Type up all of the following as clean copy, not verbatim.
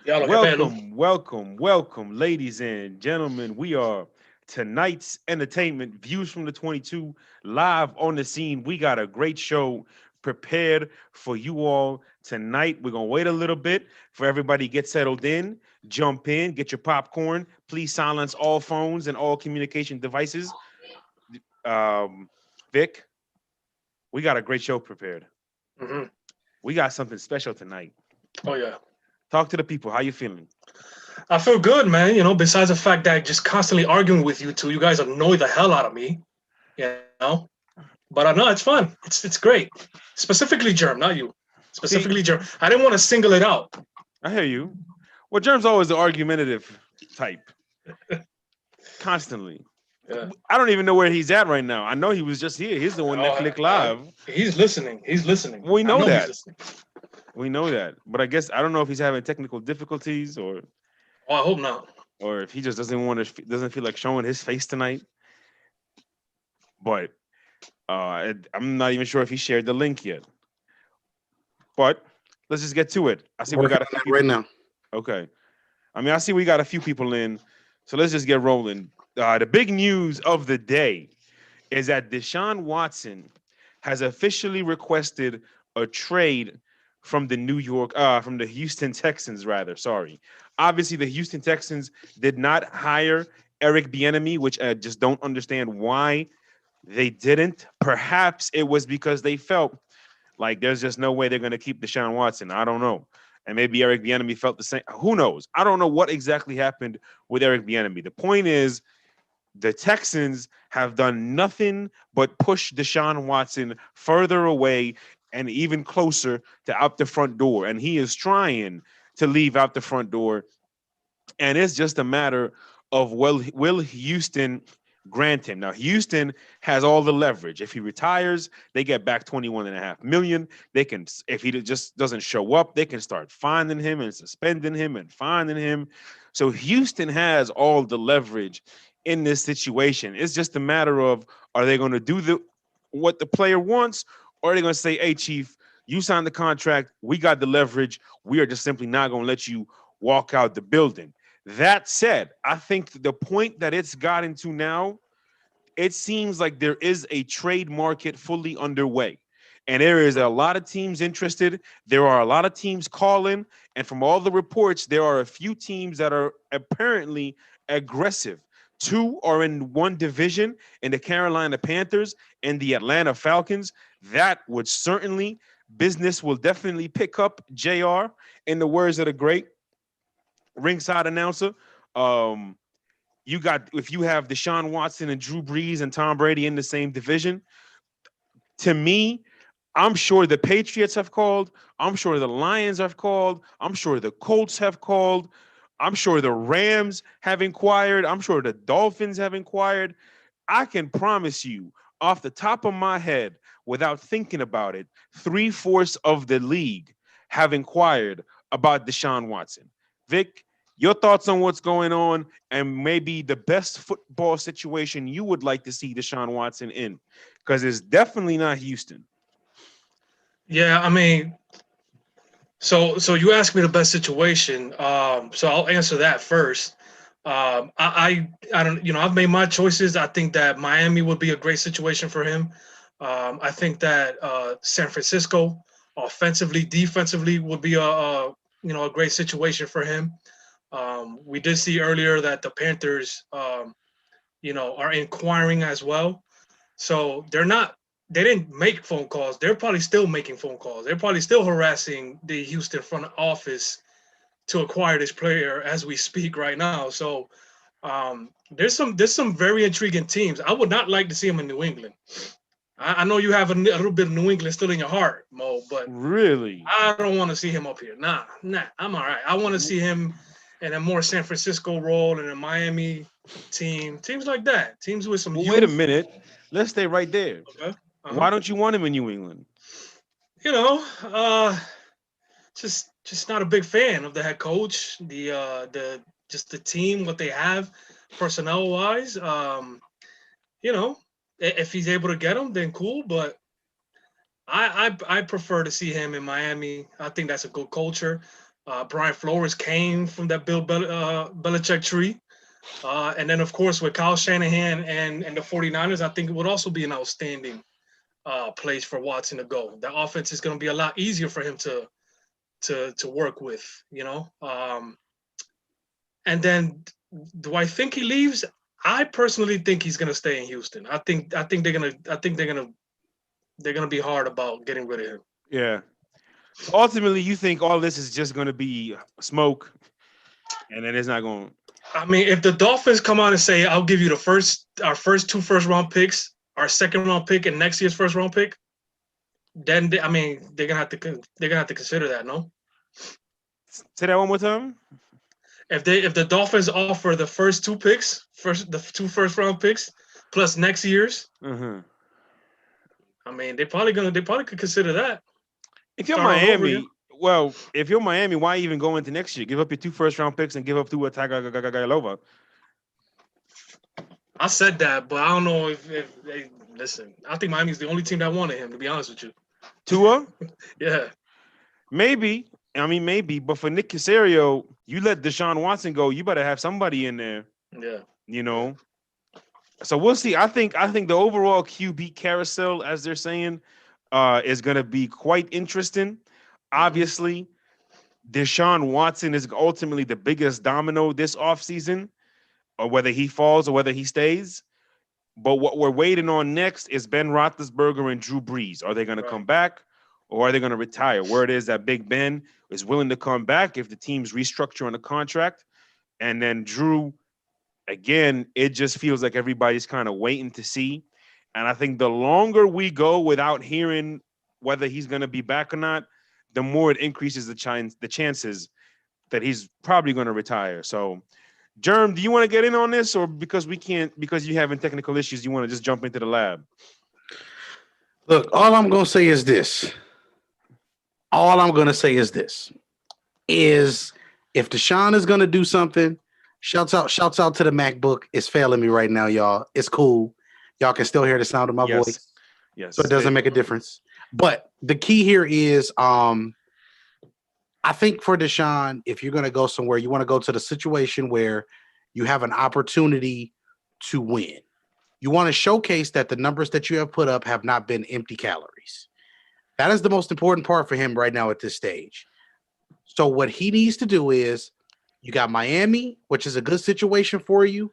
Ya lo que pelo. Welcome, ladies and gentlemen. We are tonight's entertainment views from the 22 live on the scene. We got a great show prepared for you all tonight. We're gonna wait a little bit for everybody to get settled in, jump in, get your popcorn. Please silence all phones and all communication devices. Um, Vic, we got a great show prepared. Hmm. We got something special tonight. Oh yeah. Talk to the people. How you feeling? I feel good, man. Besides the fact that just constantly arguing with you two, you guys annoy the hell out of me. You know, but I know it's fun. It's great. Specifically, Germ, not you. See, Specifically, Germ. I didn't want to single it out. I hear you. Well, Germ's always the argumentative type, constantly. Yeah. I don't even know where he's at right now. I know he was just here. He's the one that Oh, clicked live. he's listening. He's listening. We I know know he's that. listening. We know that. But I guess I don't know if he's having technical difficulties Oh, I hope not. or if he just doesn't feel like showing his face tonight. But I'm not even sure if he shared the link yet. But let's just get to it. I see we Working got a on few that right people. now. Okay. I mean, I see we got a few people in. So let's just get rolling. The big news of the day is that Deshaun Watson has officially requested a trade from the Houston Texans, rather. Sorry. Obviously, the Houston Texans did not hire Eric Bieniemy, which I just don't understand why they didn't. Perhaps it was because they felt like there's just no way they're going to keep Deshaun Watson. I don't know. And maybe Eric Bieniemy felt the same. Who knows? I don't know what exactly happened with Eric Bieniemy. The point is, the Texans have done nothing but push Deshaun Watson further away and even closer to out the front door. And he is trying to leave out the front door. And it's just a matter of will Houston grant him. Now, Houston has all the leverage. If he retires, they get back 21.5 million. They can, if he just doesn't show up, they can start finding him and suspending him and finding him. So Houston has all the leverage in this situation. It's just a matter of, are they going to do the what the player wants, or are they going to say, hey, chief, you signed the contract, we got the leverage, we are just simply not going to let you walk out the building. That said, I think the point that it's gotten to now, it seems like there is a trade market fully underway. And there is a lot of teams interested. There are a lot of teams calling. And from all the reports, there are a few teams that are apparently aggressive. Two are in one division, in the Carolina Panthers and the Atlanta Falcons. That would certainly, business will definitely pick up, JR, in the words of the great ringside announcer. Um, you got if you have Deshaun Watson and Drew Brees and Tom Brady in the same division, to me, I'm sure the Patriots have called. I'm sure the Lions have called. I'm sure the Colts have called. I'm sure the Rams have inquired. I'm sure the Dolphins have inquired. I can promise you, off the top of my head, without thinking about it, three-fourths of the league have inquired about Deshaun Watson. Vic, your thoughts on what's going on and maybe the best football situation you would like to see Deshaun Watson in? Because it's definitely not Houston. Yeah, I mean, so you asked me the best situation. So I'll answer that first. I don't, I've made my choices. I think that Miami would be a great situation for him. I think that San Francisco, offensively, defensively, would be a great situation for him. We did see earlier that the Panthers, are inquiring as well. So they didn't make phone calls. They're probably still making phone calls. They're probably still harassing the Houston front office to acquire this player as we speak right now. So there's some very intriguing teams. I would not like to see him in New England. I know you have a little bit of New England still in your heart, Mo, but Really? I don't want to see him up here. Nah, I'm all right. I want to see him in a more San Francisco role in a Miami teams like that, teams with some Well, wait a youth. minute. Let's stay right there. Okay. Uh-huh. Why don't you want him in New England? You know, just not a big fan of the head coach, the just the team, what they have, personnel wise. You know, if he's able to get them, then cool. But I prefer to see him in Miami. I think that's a good culture. Brian Flores came from that Belichick tree. And then, of course, with Kyle Shanahan and the 49ers, I think it would also be an outstanding place for Watson to go. The offense is going to be a lot easier for him to work with, and then, do I think he leaves? I personally think he's going to stay in Houston. I think they're gonna be hard about getting rid of him. Yeah. So ultimately, you think all this is just going to be smoke, and then it's not going. I mean, if the Dolphins come out and say, "I'll give you our first 2 first-round picks, our second-round pick, and next year's first-round pick," then they're gonna have to consider that. No, Say that one more time. if the Dolphins offer the first 2 picks, the 2 first-round picks plus next year's, I mean, they probably could consider that. If you're Start all over Miami, again. well, if you're Miami, why even go into next year? Give up your 2 first-round picks and give up Tua Tagovailoa. I said that, but I don't know if they listen. I think Miami's the only team that wanted him, to be honest with you. Tua, Yeah. maybe. I mean, maybe. But for Nick Caserio, you let Deshaun Watson go. You better have somebody in there. Yeah. So we'll see. I think the overall QB carousel, as they're saying, is going to be quite interesting. Obviously, Deshaun Watson is ultimately the biggest domino this offseason, or whether he falls or whether he stays. But what we're waiting on next is Ben Roethlisberger and Drew Brees. Are they going to come back, or are they going to retire? Where it is that Big Ben is willing to come back if the team's restructuring the contract. And then Drew, again, it just feels like everybody's kind of waiting to see. And I think the longer we go without hearing whether he's going to be back or not, the more it increases the chances that he's probably going to retire. So, Germ, do you want to get in on this, or because we can't, because you're having technical issues, you want to just jump into the lab? Look, all I'm going to say is this. Is if Deshaun is going to do something, shouts out to the MacBook. It's failing me right now, y'all. It's cool. Y'all can still hear the sound of my voice. Yes. So it doesn't make a difference. But the key here is I think for Deshaun, if you're going to go somewhere, you want to go to the situation where you have an opportunity to win. You want to showcase that the numbers that you have put up have not been empty calories. That is the most important part for him right now at this stage. So what he needs to do is, you got Miami, which is a good situation for you.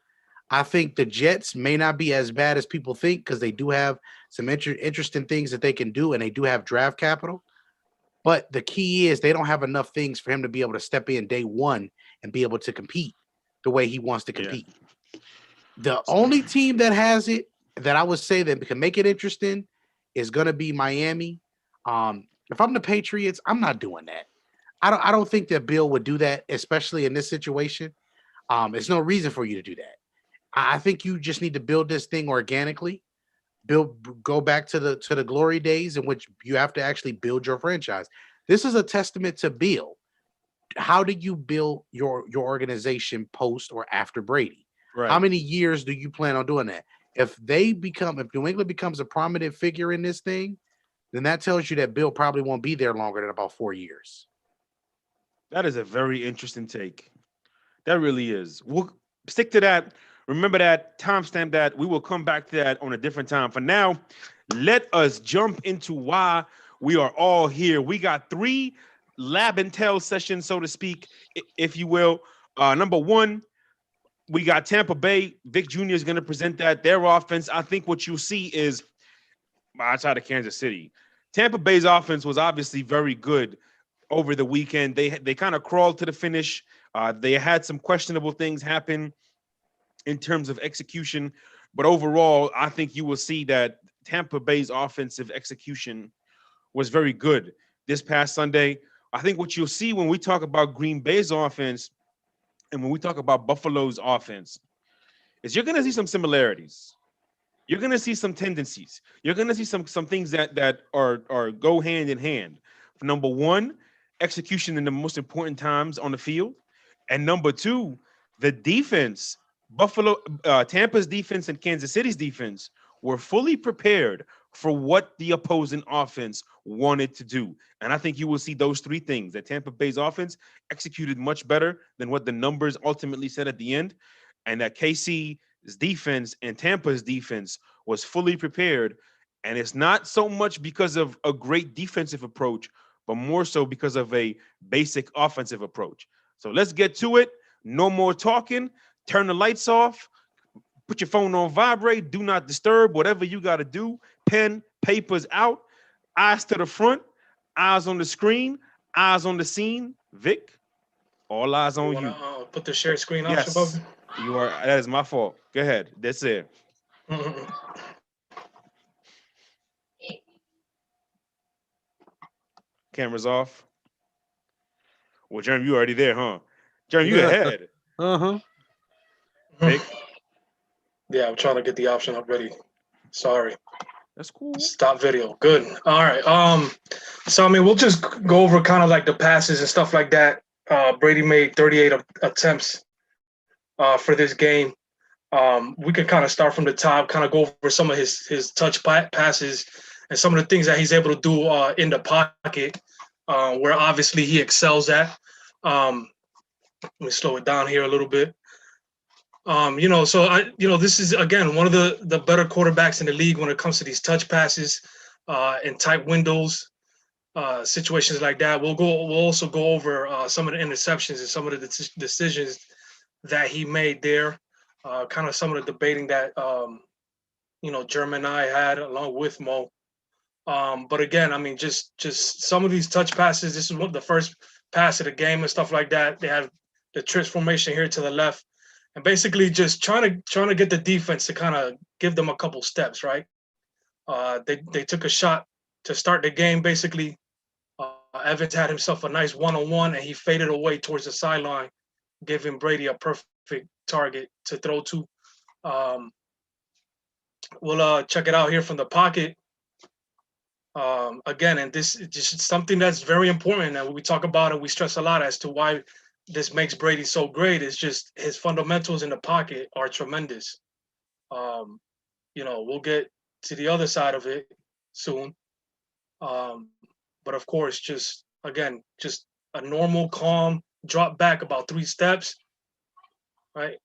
I think the Jets may not be as bad as people think because they do have some interesting things that they can do, and they do have draft capital. But the key is they don't have enough things for him to be able to step in day one and be able to compete the way he wants to compete. Yeah. The only team that has it that I would say that can make it interesting is going to be Miami. If I'm the Patriots, I'm not doing that. I don't think that Bill would do that, especially in this situation. There's no reason for you to do that. I think you just need to build this thing organically. Go back to the glory days in which you have to actually build your franchise. This is a testament to Bill. How do you build your organization post or after Brady? Right. How many years do you plan on doing that? If New England becomes a prominent figure in this thing, then that tells you that Bill probably won't be there longer than about 4 years. That is a very interesting take. That really is. We'll stick to that. Remember that, timestamp that. We will come back to that on a different time. For now, let us jump into why we are all here. We got 3 lab and tell sessions, so to speak, if you will. Number 1, we got Tampa Bay. Vic Jr. is going to present that. Their offense, I think what you'll see is, outside of Kansas City, Tampa Bay's offense was obviously very good over the weekend. They kind of crawled to the finish. They had some questionable things happen in terms of execution, but overall, I think you will see that Tampa Bay's offensive execution was very good this past Sunday. I think what you'll see when we talk about Green Bay's offense and when we talk about Buffalo's offense is you're going to see some similarities. You're going to see some tendencies. You're going to see some things that are go hand in hand. Number 1, execution in the most important times on the field. And number 2, the defense, Tampa's defense and Kansas City's defense were fully prepared for what the opposing offense wanted to do. And I think you will see those three things: that Tampa Bay's offense executed much better than what the numbers ultimately said at the end, and that KC's defense and Tampa's defense was fully prepared. And it's not so much because of a great defensive approach, but more so because of a basic offensive approach. So let's get to it. No more talking. Turn the lights off. Put your phone on vibrate. Do not disturb. Whatever you got to do. Pen, papers out. Eyes to the front. Eyes on the screen. Eyes on the scene. Vic, all eyes on you. Put the share screen option above. Yes, you are. That is my fault. Go ahead. That's it. Mhm. Cameras off. Well, Jeremy, you already there, huh? Jeremy, you Yeah. ahead. Uh-huh. Vic, Yeah, I'm trying to get the option up ready. Sorry. that's cool. Stop video. Good. All right. So I mean, we'll just go over kind of like the passes and stuff like that. Brady made 38 attempts for this game. We can kind of start from the top, kind of go over some of his touch passes and some of the things that he's able to do in the pocket, where obviously he excels at. Let me slow it down here a little bit. This is again one of the better quarterbacks in the league when it comes to these touch passes and tight windows, situations like that. We'll also go over some of the interceptions and some of the decisions that he made there. Kind of some of the debating that German and I had along with Mo. But again, I mean, just some of these touch passes. This is the first pass of the game and stuff like that. They have the trips formation here to the left, and basically just trying to get the defense to kind of give them a couple steps. Right? They took a shot to start the game. Basically, Evans had himself a nice one-on-one, and he faded away towards the sideline, giving Brady a perfect target to throw to. We'll check it out here from the pocket. Again, and this is just something that's very important, and we talk about it, we stress a lot as to why this makes Brady so great. It's just his fundamentals in the pocket are tremendous. We'll get to the other side of it soon. But of course, just a normal, calm drop back about 3 steps, right?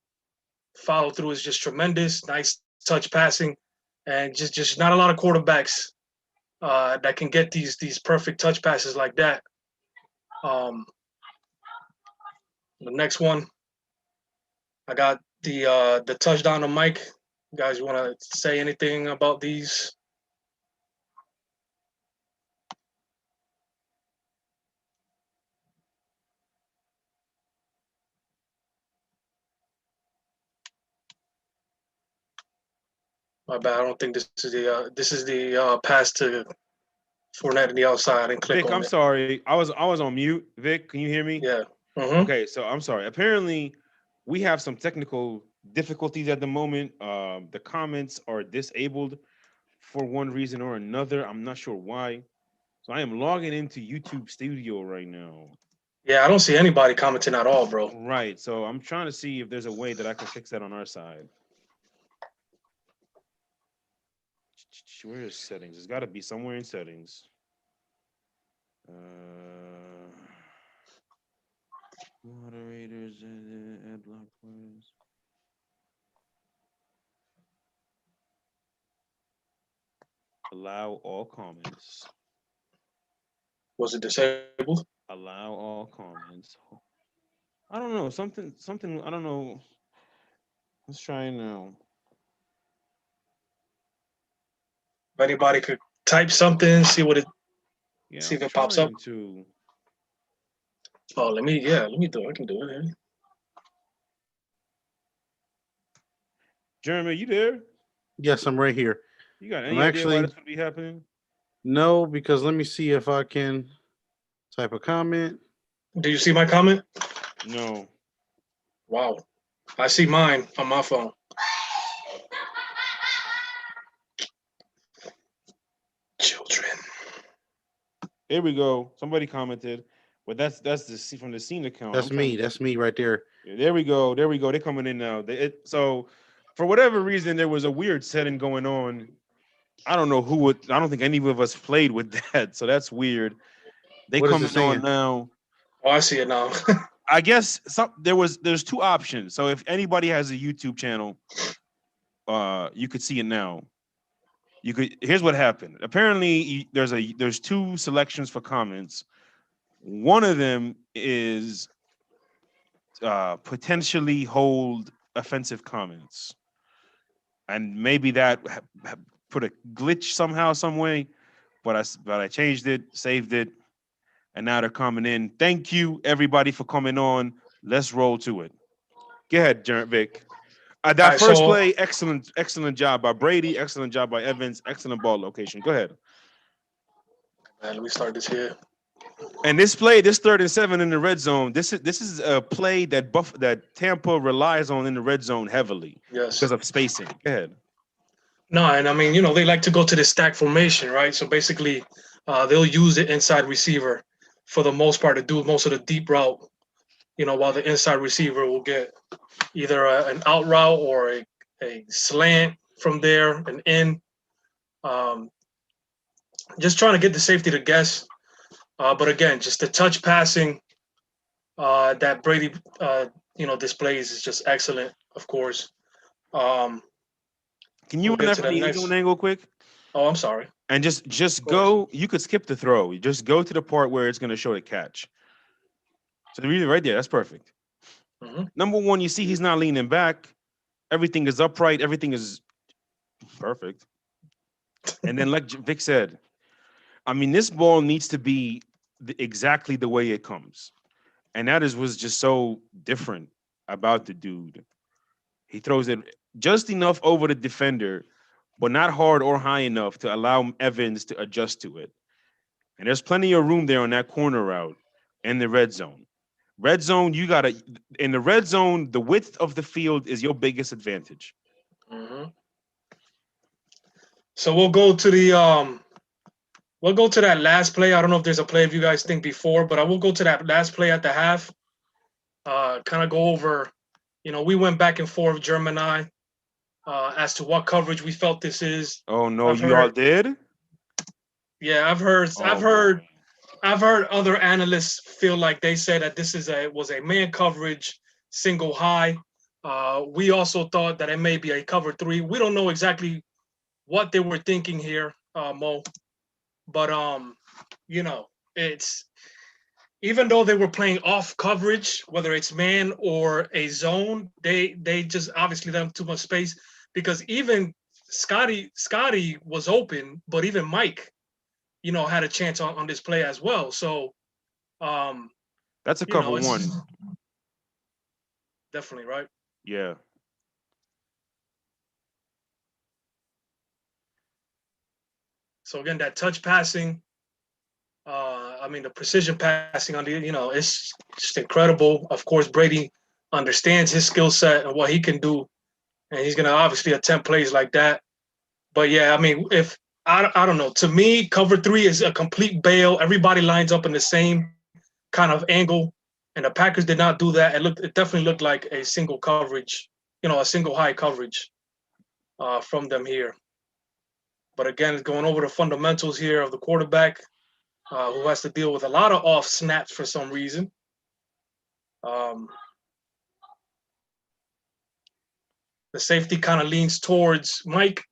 Follow through is just tremendous. Nice touch passing, and just not a lot of quarterbacks that can get these perfect touch passes like that. The next one, I got the touchdown to Mike. You guys want to say anything about these? My bad. I don't think this is the pass to Fournette in the outside. I didn't click Vic, on I'm it. sorry. I was on mute. Vic, can you hear me? Yeah. Mm-hmm. Okay, so I'm sorry. Apparently, we have some technical difficulties at the moment. The comments are disabled for one reason or another. I'm not sure why. So I am logging into YouTube Studio right now. Yeah, I don't see anybody commenting at all, bro. Right. So I'm trying to see if there's a way that I can fix that on our side. Where is settings? It's got to be somewhere in settings. Moderators and ad block words. Allow all comments. Was it disabled? Allow all comments. I don't know. Something. I don't know. Let's try now. If anybody could type something, see what it. Yeah, see if I'm it pops up. trying to. Oh, let me do it. I can do it. Jeremy, you there? Yes, I'm right here. You got any I'm idea why actually- this would be happening? No, because let me see if I can type a comment. Do you see my comment? No. Wow. I see mine on my phone. Children. Here we go. Somebody commented, but that's the from the scene account. That's me. That's me right there. Yeah, there we go. They're coming in now. So, for whatever reason, there was a weird setting going on I don't know who would. I don't think any of us played with that, so that's weird. They What is coming it saying? on now. Oh, I see it now. I guess there's two options. So if anybody has a YouTube channel, you could see it now. You could. Here's what happened. Apparently, there's two selections for comments. One of them is potentially hold offensive comments, and maybe that put a glitch somehow, some way. But I changed it, saved it, and now they're coming in. Thank you everybody for coming on. Let's roll to it. Go ahead, Vic. All That right, first so play, excellent job by Brady, excellent job by Evans, excellent ball location. Go ahead. let me start this here. And this play, this 3rd and 7 in the red zone, this is a play that Tampa relies on in the red zone heavily Yes. because of spacing. Go ahead. No, and I mean, they like to go to the stack formation, right? So basically, they'll use the inside receiver for the most part to do most of the deep route, while the inside receiver will get either an out route or a slant from there, an in. Just trying to get the safety to guess. But again, just the touch passing that Brady, displays is just excellent, of course. Can you We'll run get that to from the the next. end zone angle quick? Oh, I'm sorry. And just Of course. go. You could skip the throw. You just go to the part where it's going to show the catch. So the reason right there, that's perfect. Mhm. Number one, you see he's not leaning back. Everything is upright. Everything is perfect. And then, like Vic said, I mean, this ball needs to be exactly the way it comes. And was just so different about the dude. He throws it just enough over the defender, but not hard or high enough to allow Evans to adjust to it. And there's plenty of room there on that corner route in the red zone. Red zone, in the red zone, the width of the field is your biggest advantage. Mm-hmm. So we'll go to that last play. I don't know if there's a play if you guys think before, but I will go to that last play at the half. Kind of go over, we went back and forth, German and I, as to what coverage we felt this is. Oh no, I've you all heard- did? Yeah, I've heard other analysts feel like they said that this was a man coverage single high. We also thought that it may be a cover 3. We don't know exactly what they were thinking here, Mo. But it's even though they were playing off coverage, whether it's man or a zone, they just obviously don't have too much space because even Scotty was open, but even Mike, had a chance on this play as well. So that's a cover 1. Definitely, right? Yeah. So again, that touch passing, the precision passing on it's just incredible. Of course, Brady understands his skill set and what he can do, and he's gonna obviously attempt plays like that. But yeah, if I don't know, to me, cover 3 is a complete bail. Everybody lines up in the same kind of angle, and the Packers did not do that. It definitely looked like a single coverage, a single high coverage from them here. But again, it's going over the fundamentals here of the quarterback, who has to deal with a lot of off snaps for some reason. The safety kind of leans towards Mike.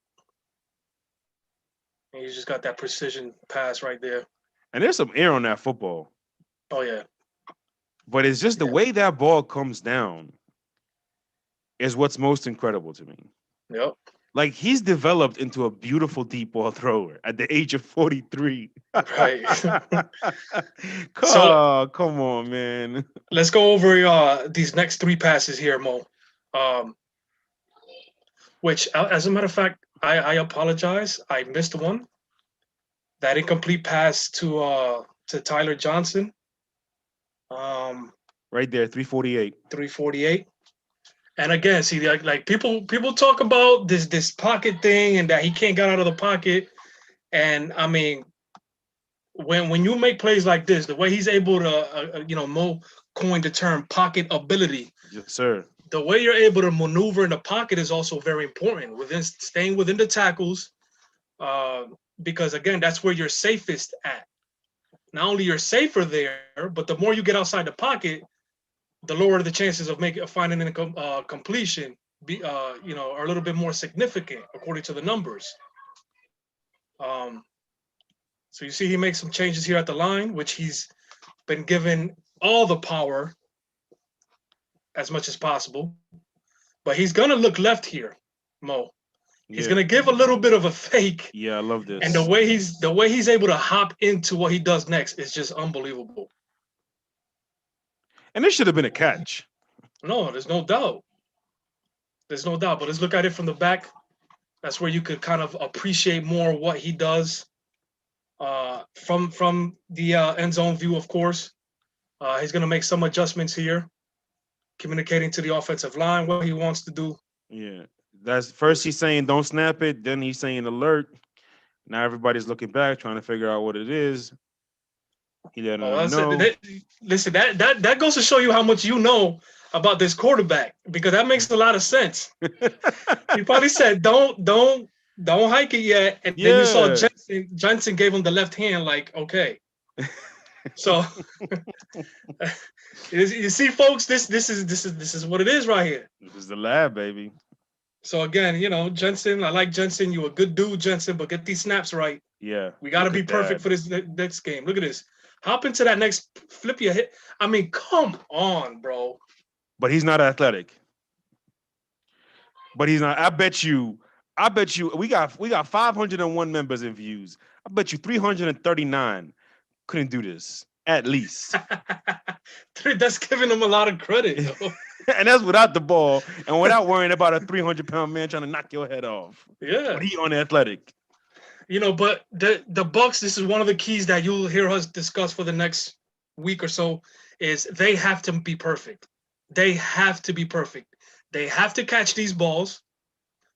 And he's just got that precision pass right there. And there's some air on that football. Oh, yeah. But it's just the way that ball comes down is what's most incredible to me. Yep. Like, he's developed into a beautiful deep ball thrower at the age of 43. Right. Come on, man. Let's go over these next 3 passes here, Mo. Which, as a matter of fact, I apologize. I missed one. That incomplete pass to Tyler Johnson. Right there, 348. 348. And again, see, like people talk about this pocket thing and that he can't get out of the pocket. And when you make plays like this, the way he's able to, Mo coined the term pocket ability. Yes, sir. The way you're able to maneuver in the pocket is also very important. Staying within the tackles, because again, that's where you're safest at. Not only you're safer there, but the more you get outside the pocket, the lower the chances of finding a completion are a little bit more significant according to the numbers. Um, so you see, he makes some changes here at the line, which he's been given all the power as much as possible. But he's gonna look left here, Mo. He's gonna give a little bit of a fake. Yeah, I love this. And the way he's able to hop into what he does next is just unbelievable. And this should have been a catch. No, there's no doubt. There's no doubt. But let's look at it from the back. That's where you could kind of appreciate more what he does. From the end zone view, of course. He's gonna make some adjustments here, communicating to the offensive line what he wants to do. Yeah. That's first he's saying don't snap it, then he's saying alert. Now everybody's looking back, trying to figure out what it is. He let them know. Listen, that goes to show you how much you know about this quarterback, because that makes a lot of sense. He probably said, don't hike it yet. And then you saw Jensen gave him the left hand, like, okay. So you see, folks, this is what it is right here. This is the lab, baby. So again, Jensen, I like Jensen. You a good dude, Jensen, but get these snaps right. Yeah. We got to be perfect for this next game. Look at this. Hop into that next flip your hit. I mean, come on, bro. But he's not athletic. But he's not. I bet you we got 501 members in views. I bet you 339 couldn't do this, at least. That's giving him a lot of credit. And that's without the ball and without worrying about a 300-pound man trying to knock your head off. Yeah. But he unathletic. But the Bucks, this is one of the keys that you'll hear us discuss for the next week or so, is they have to be perfect. They have to be perfect. They have to catch these balls.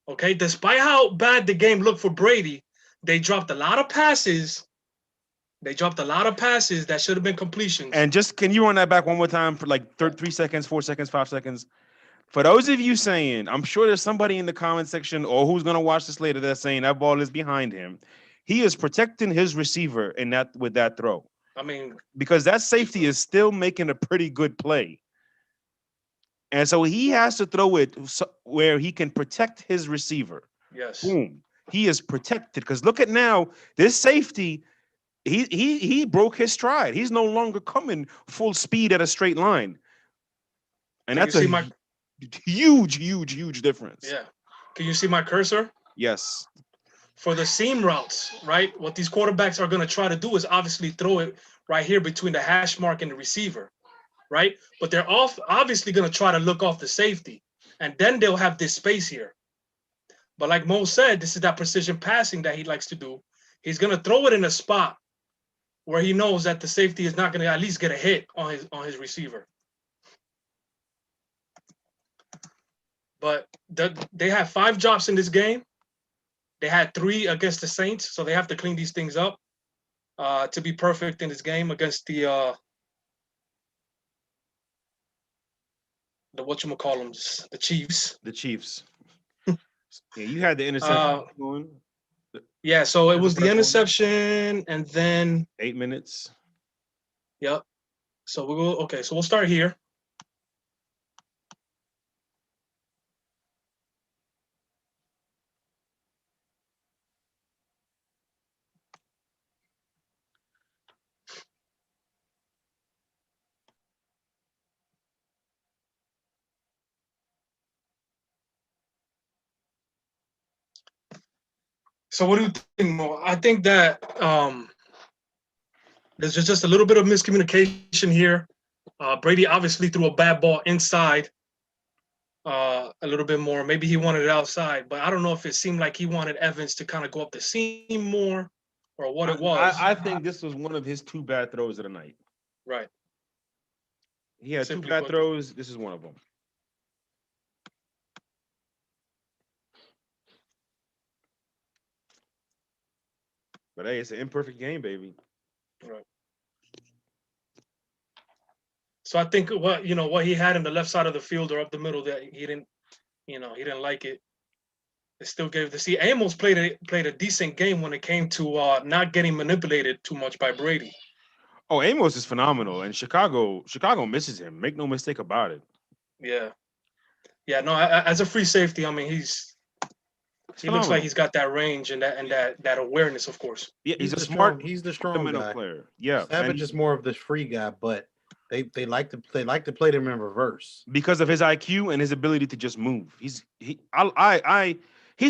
Okay, despite how bad the game looked for Brady, they dropped a lot of passes. That should have been completions. And just, can you run that back one more time for like 3 seconds, 4 seconds, 5 seconds? For those of you saying, I'm sure there's somebody in the comment section or who's going to watch this later that's saying that ball is behind him. He is protecting his receiver with that throw. I mean, because that safety is still making a pretty good play. And so he has to throw it where he can protect his receiver. Yes. Boom. He is protected, because look at now, this safety, he broke his stride. He's no longer coming full speed at a straight line. And that's a huge difference. Yeah. Can you see my cursor? Yes. For the seam routes, right? What these quarterbacks are going to try to do is obviously throw it right here between the hash mark and the receiver, right? But they're obviously going to try to look off the safety, and then they'll have this space here. But like Mo said, this is that precision passing that he likes to do. He's going to throw it in a spot where he knows that the safety is not going to at least get a hit on his receiver. But they have 5 drops in this game. They had 3 against the Saints, so they have to clean these things up to be perfect in this game against the whatchamacallums, the Chiefs. The Chiefs. Yeah, you had the interception going. Yeah, so it was the interception, and then 8 minutes. Yep. So we'll start here. So what do you think, Mo? I think that there's just a little bit of miscommunication here. Brady obviously threw a bad ball inside a little bit more. Maybe he wanted it outside, but I don't know if it seemed like he wanted Evans to kind of go up the seam more or what it was. I think this was one of his 2 bad throws of the night. Right. He had Simply 2 bad throws. This is one of them. But hey, it's an imperfect game, baby. Right. So I think what he had in the left side of the field or up the middle, that he didn't like it. It still gave the see. Amos played a decent game when it came to not getting manipulated too much by Brady. Oh, Amos is phenomenal, and Chicago misses him. Make no mistake about it. Yeah, yeah. No, as a free safety, I mean, he looks Phenomenal. like he's got that range and that awareness, of course. Yeah, he's a the smart, he's the strong fundamental guy. player. Yeah, Savage is more of the free guy, but they like to play them in reverse. because of his IQ and his ability to just move. He's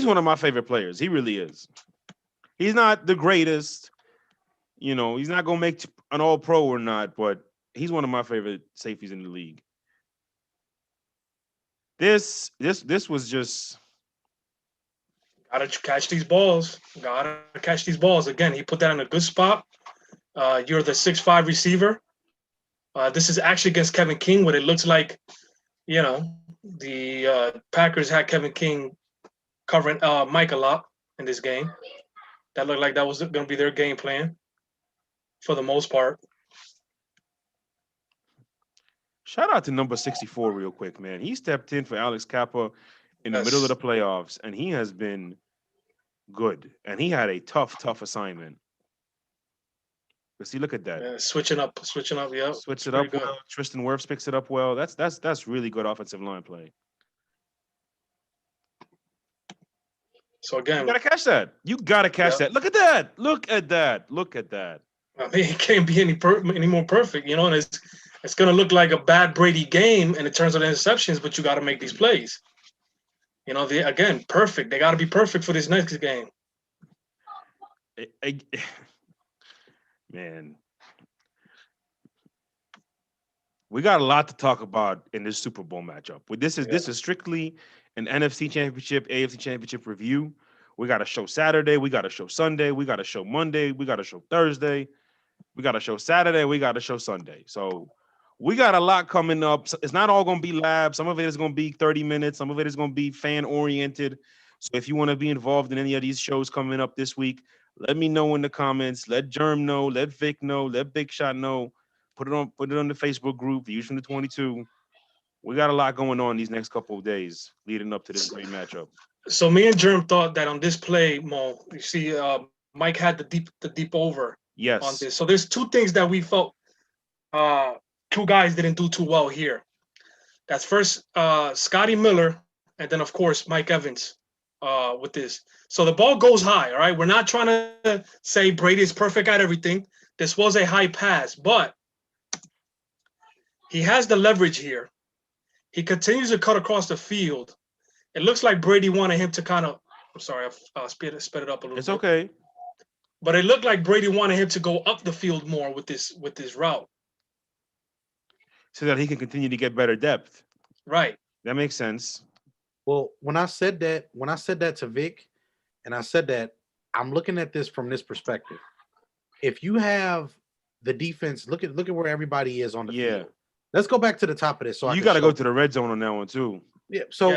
one of my favorite players. He really is. He's not the greatest, he's not gonna make an all pro or not, but he's one of my favorite safeties in the league. This was just Gotta catch these balls. Gotta catch these balls. Again, he put that in a good spot. You're the 6'5" receiver. This is actually against Kevin King, what it looks like, the Packers had Kevin King covering Mike a lot in this game. That looked like that was going to be their game plan for the most part. shout out to number 64 real quick, man. He stepped in for Alex Kappa in the middle of the playoffs, and he has been good. And he had a tough assignment. But see, look at that. Yeah, switching up, yeah. Switch it up well. Tristan Wirfs picks it up well. That's really good offensive line play. So again, You gotta catch that. You gotta catch that. Look at that. Look at that. Look at that. I mean, it can't be any more perfect, and it's going to look like a bad Brady game, and it turns out interceptions, but you got to make these plays. Again, perfect. They got to be perfect for this next game. Man, we got a lot to talk about in this Super Bowl matchup. This is strictly an NFC Championship, AFC Championship review. We got a show Saturday. We got a show Sunday. We got a show Monday. We got a show Thursday. We got a show Saturday. We got a show Sunday. So we got a lot coming up. It's not all going to be lab. Some of it is going to be 30 minutes. Some of it is going to be fan-oriented. So if you want to be involved in any of these shows coming up this week, let me know in the comments. Let Germ know. Let Vic know. Let Big Shot know. Put it on the Facebook group, Views from the 22. We got a lot going on these next couple of days leading up to this great matchup. So me and Germ thought that on this play, Mo, you see, Mike had the deep over. Yes. On this. So there's two things that we felt two guys didn't do too well here. That's first Scotty Miller, and then of course Mike Evans with this. So the ball goes high, all right? We're not trying to say Brady is perfect at everything. This was a high pass, but he has the leverage here. He continues to cut across the field. It looks like Brady wanted him to kind of, I'm sorry, I sped it up a little bit. It's okay. But it looked like Brady wanted him to go up the field more with this route. So that he can continue to get better depth. Right. That makes sense. Well, when I said that to Vic, and I said that, I'm looking at this from this perspective. If you have the defense, look at where everybody is on the field. Let's go back to the top of this. So you got to go to the red zone on that one too. Yeah. So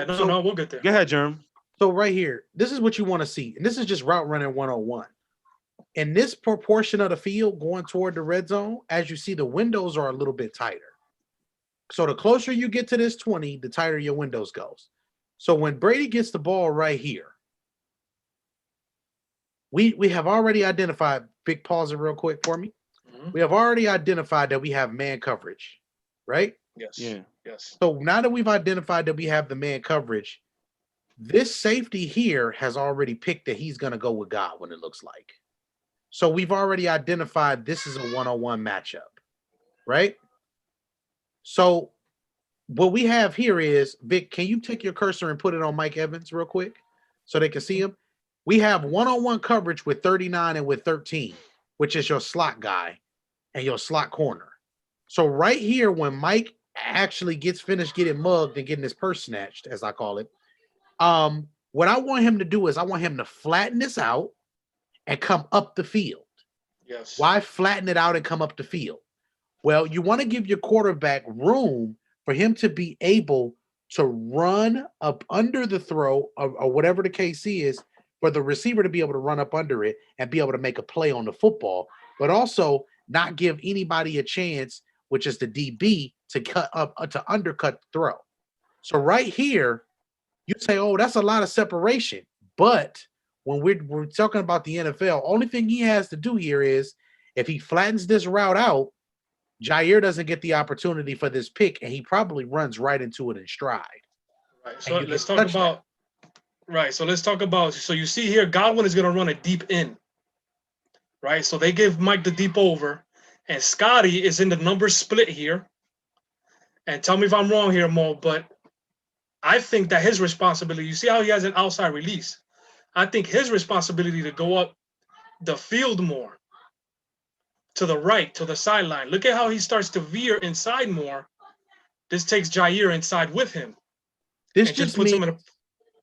we'll get there. Go ahead, Germ. So right here, this is what you want to see, and this is just route running 101. In this proportion of the field going toward the red zone, as you see, the windows are a little bit tighter. So the closer you get to this 20, the tighter your windows goes. So when Brady gets the ball right here, we have already identified, big pause it real quick for me. Mm-hmm. We have already identified that we have man coverage, right? Yes. Yeah. Yes. So now that we've identified that we have the man coverage, this safety here has already picked that he's going to go with Godwin, it looks like. So we've already identified this is a one-on-one matchup, right? So what we have here is, Vic, can you take your cursor and put it on Mike Evans real quick so they can see him? We have one-on-one coverage with 39 and with 13, which is your slot guy and your slot corner. So right here, when Mike actually gets finished getting mugged and getting his purse snatched, as I call it, what I want him to do is I want him to flatten this out and come up the field. Yes. Why flatten it out and come up the field? Well, you want to give your quarterback room for him to be able to run up under the throw or whatever the case is, for the receiver to be able to run up under it and be able to make a play on the football, but also not give anybody a chance, which is the DB, to cut up to undercut the throw. So right here, you say, oh, that's a lot of separation. But when we're talking about the NFL, only thing he has to do here is if he flattens this route out, Jair doesn't get the opportunity for this pick, and he probably runs right into it in stride. Right. So you let's get talk touchdown. about right. So let's talk about. So you see here, Godwin is going to run a deep in. Right. So they give Mike the deep over, and Scotty is in the number split here. And tell me if I'm wrong here, Mo, but I think that his responsibility. You see how he has an outside release. I think his responsibility to go up the field more to the right, to the sideline. Look at how he starts to veer inside more. This takes Jair inside with him. This and just puts means him in a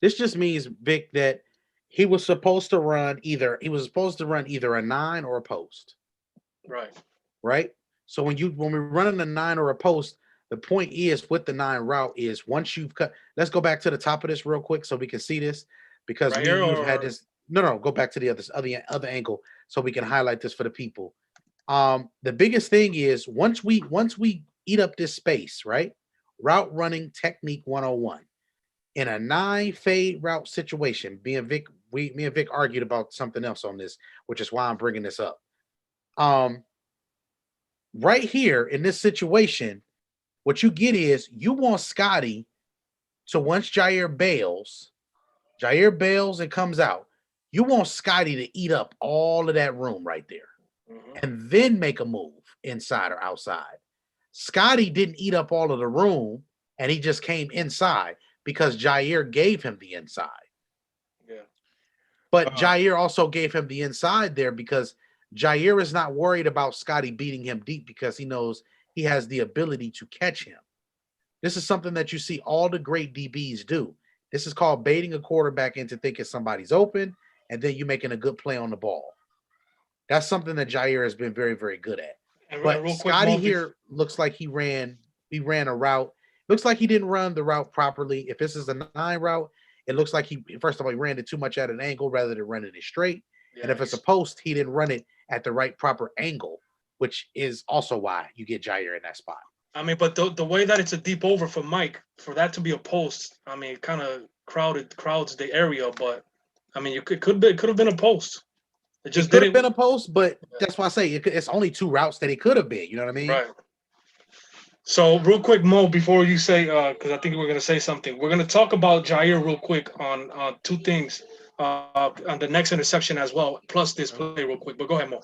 this just means, Vic, that he was supposed to run either a 9 or a post. right. Right. So when we're running a 9 or a post, the point is with the 9 route is once you've cut. Let's go back to the top of this real quick so we can see this because Right me and here, you've had or- this. No, go back to the other angle so we can highlight this for the people. The biggest thing is once we eat up this space, right? Route running technique 101. In a 9 fade route situation, me and Vic argued about something else on this, which is why I'm bringing this up. Right here in this situation, what you get is you want Scotty to once Jair bails and comes out, you want Scotty to eat up all of that room right there Mhm. and then make a move inside or outside. Scotty didn't eat up all of the room and he just came inside because Jair gave him the inside. Yeah. But Jair also gave him the inside there because Jair is not worried about Scotty beating him deep because he knows he has the ability to catch him. This is something that you see all the great DBs do. This is called baiting a quarterback into thinking somebody's open and then you making a good play on the ball. That's something that Jair has been very, very good at. And But real quick, Scotty Mo, here looks like he ran a route. Looks like he didn't run the route properly. If this is a 9 route, it looks like he first of all he ran it too much at an angle rather than running it straight. yeah, And if it's a post, he didn't run it at the right proper angle, which is also why you get Jair in that spot. I mean, but the way that it's a deep over for Mike, for that to be a post, I mean, it kind of crowds the area. But I mean, it could have been a post. It just Could have didn't. been a post, but that's why I say it's only 2 routes that it could have been. You know what I mean? Right. So real quick, Mo, before you say, because I think we're gonna say something, we're gonna talk about Jair real quick on 2 things, on the next interception as well, plus this play real quick. But go ahead, Mo.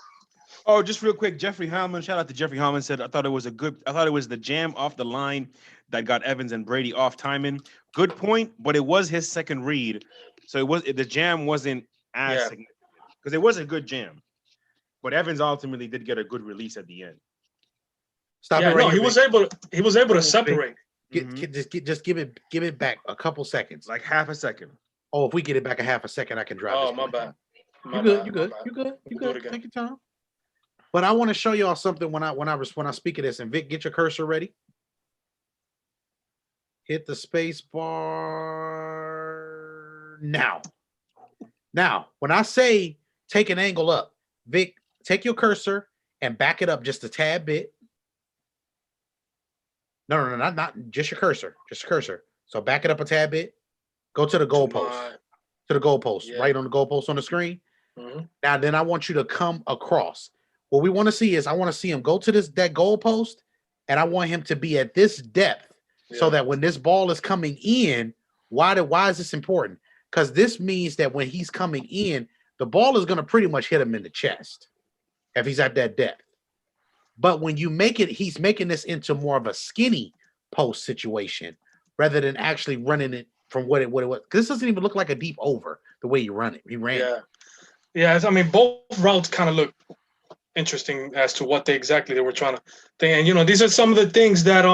Oh, just real quick, Jeffrey Hellman. Shout out to Jeffrey Hellman. Said I thought it was the jam off the line that got Evans and Brady off timing. Good point, but it was his second read, so the jam wasn't as significant because it was a good jam. But Evans ultimately did get a good release at the end. Stop Yeah, it right no, here, he was Vic. able to separate. Just give it back a couple seconds. Like half a second. Oh, if we get it back a half a second, I can drive. Oh, this my play. bad. You good? You good? You good? You We'll do it good? again. Take your time. But I want to show y'all something when I speak of this. And Vic, get your cursor ready. Hit the space bar now. Now, when I say take an angle up, Vic, take your cursor and back it up just a tad bit. No, not just your cursor. Just your cursor. So back it up a tad bit. Go to the goalpost. To the goalpost. Yeah. Right on the goalpost on the screen. Mhm. Now, then I want you to come across. What we want to see is I want to see him go to that goalpost, and I want him to be at this depth so Yeah. that when this ball is coming in, why is this important? Because this means that when he's coming in, the ball is going to pretty much hit him in the chest if he's at that depth. But when you make it, he's making this into more of a skinny post situation rather than actually running it from what it was. Because this doesn't even look like a deep over the way you run it. He ran it. Yeah. I mean, both routes kind of look interesting as to what they were trying to think. And these are some of the things that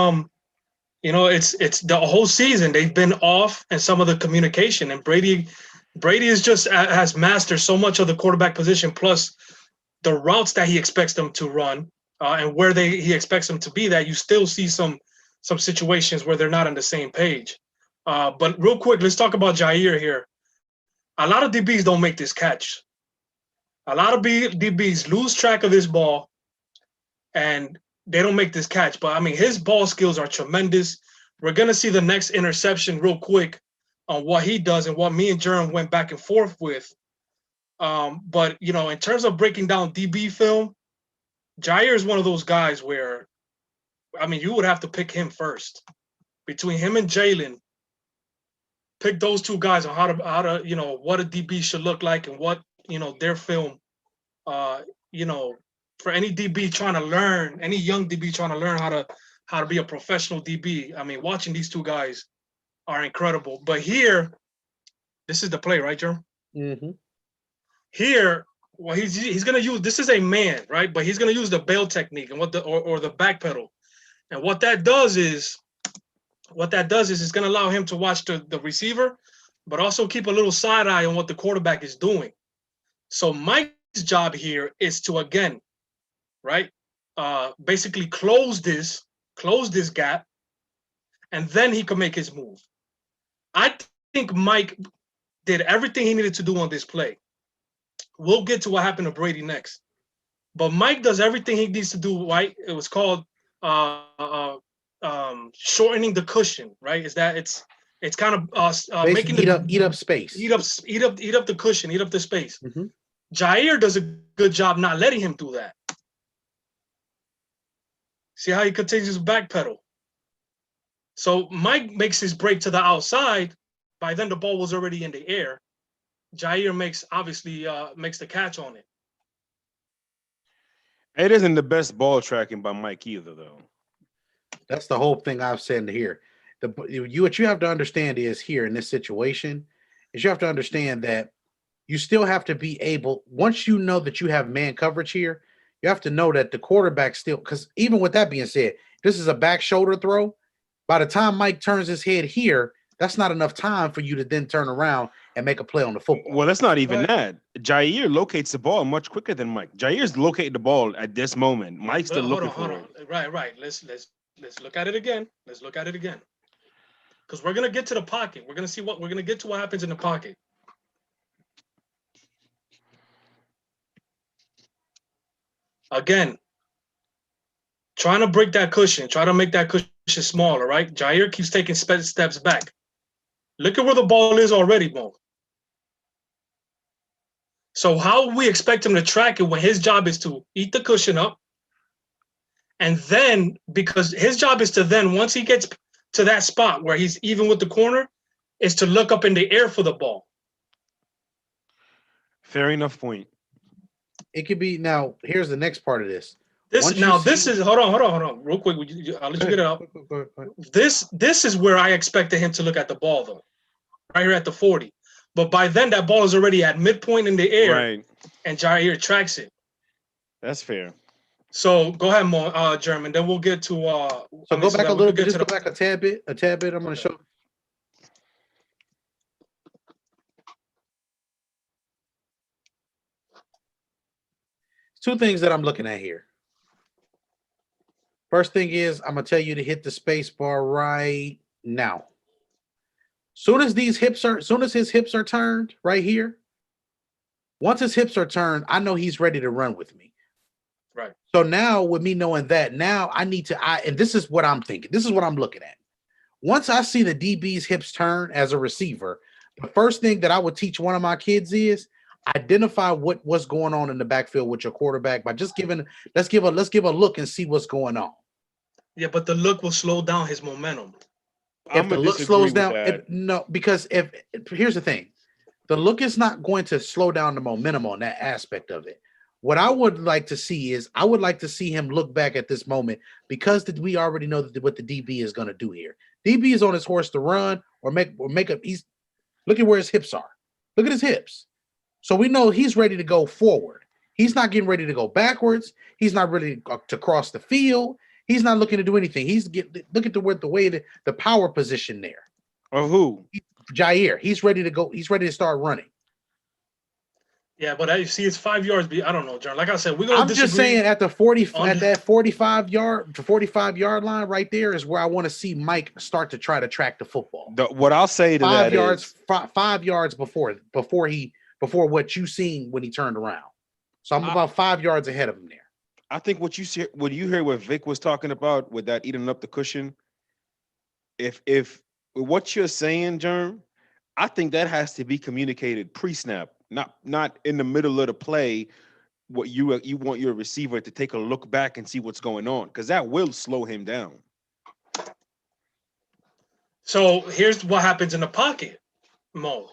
it's the whole season they've been off, and some of the communication. And Brady is just has mastered so much of the quarterback position, plus the routes that he expects them to run, and where he expects them to be. That you still see some situations where they're not on the same page. But real quick, let's talk about Jair here. A lot of DBs don't make this catch. A lot of DBs lose track of this ball, and they don't make this catch. But, I mean, his ball skills are tremendous. We're going to see the next interception real quick on what he does and what me and Jerm went back and forth with. But you know, in terms of breaking down DB film, Jair is one of those guys where, I mean, you would have to pick him first. Between him and Jalen, pick those two guys on how to you know what a DB should look like and what you know their film. You know, for any DB trying to learn, any young DB trying to learn how to be a professional DB. I mean, watching these two guys are incredible. But here, this is the play, right, Jerm? Mm-hmm. Here, well, he's gonna use, this is a man, right? But he's gonna use the bail technique and or the back pedal. And what that does is it's gonna allow him to watch the receiver, but also keep a little side eye on what the quarterback is doing. So Mike's job here is to, again, right, basically close this gap, and then he can make his move. I think Mike did everything he needed to do on this play. We'll get to what happened to Brady next. But Mike does everything he needs to do, right? It was called shortening the cushion, right? Is that it's kind of making eat up space. Eat up the cushion, eat up the space. Mm-hmm. Jair does a good job not letting him do that. See how he continues to backpedal. So Mike makes his break to the outside. By then the ball was already in the air. Jair makes the catch on it. It isn't the best ball tracking by Mike either, though. That's the whole thing I've said here. What you have to understand is here in this situation is you have to understand that you still have to be able, once you know that you have man coverage here, you have to know that the quarterback still, because even with that being said, this is a back shoulder throw. By the time Mike turns his head here, that's not enough time for you to then turn around and make a play on the football. Well, that's not even that. Jair locates the ball much quicker than Mike. Jair's locating the ball at this moment. Mike's still looking for it. Right. Let's look at it again. Let's look at it again. Because we're gonna get to the pocket. We're gonna get to what happens in the pocket. Again, trying to break that cushion, try to make that cushion smaller, right? Jair keeps taking steps back. Look at where the ball is already, Mo. So how we expect him to track it when his job is to eat the cushion up, and then, because his job is to then, once he gets to that spot where he's even with the corner, is to look up in the air for the ball. Fair enough point. It could be, now, here's the next part of this. Hold on, real quick. I'll let you get it out. Go ahead. This is where I expected him to look at the ball, though, right here at the 40. But by then, that ball is already at midpoint in the air, right, and Jair tracks it. That's fair. So go ahead, Mo, German. Then we'll get to. So go back a little bit. Just go back a tad bit. I'm going to show. Two things that I'm looking at here. First thing is, I'm going to tell you to hit the space bar right now. Soon as his hips are turned right here, once his hips are turned, I know he's ready to run with me. Right. So now, with me knowing that, now I need to, and this is what I'm thinking. This is what I'm looking at. Once I see the DB's hips turn as a receiver, the first thing that I would teach one of my kids is identify what's going on in the backfield with your quarterback by just let's give a look and see what's going on. Yeah, but the look will slow down his momentum. If the look slows down, no, because here's the thing, the look is not going to slow down the momentum on that aspect of it. What I would like to see is I would like to see him look back at this moment, because we already know what the DB is going to do here. DB is on his horse to run or make up. Look at where his hips are. Look at his hips. So we know he's ready to go forward. He's not getting ready to go backwards. He's not ready to cross the field. He's not looking to do anything. Look at the power position there. Of who? Jair. He's ready to go. He's ready to start running. Yeah, but you see, it's 5 yards. I don't know, John. Like I said, we're gonna. I'm just saying at the 45 yard line right there is where I want to see Mike start to try to track the football. What I'll say to that is 5 yards before what you seen when he turned around. So I'm about 5 yards ahead of him there. I think what you hear what Vic was talking about with that eating up the cushion. If what you're saying, Germ, I think that has to be communicated pre-snap, not in the middle of the play. What you want your receiver to take a look back and see what's going on, because that will slow him down. So here's what happens in the pocket, Mo.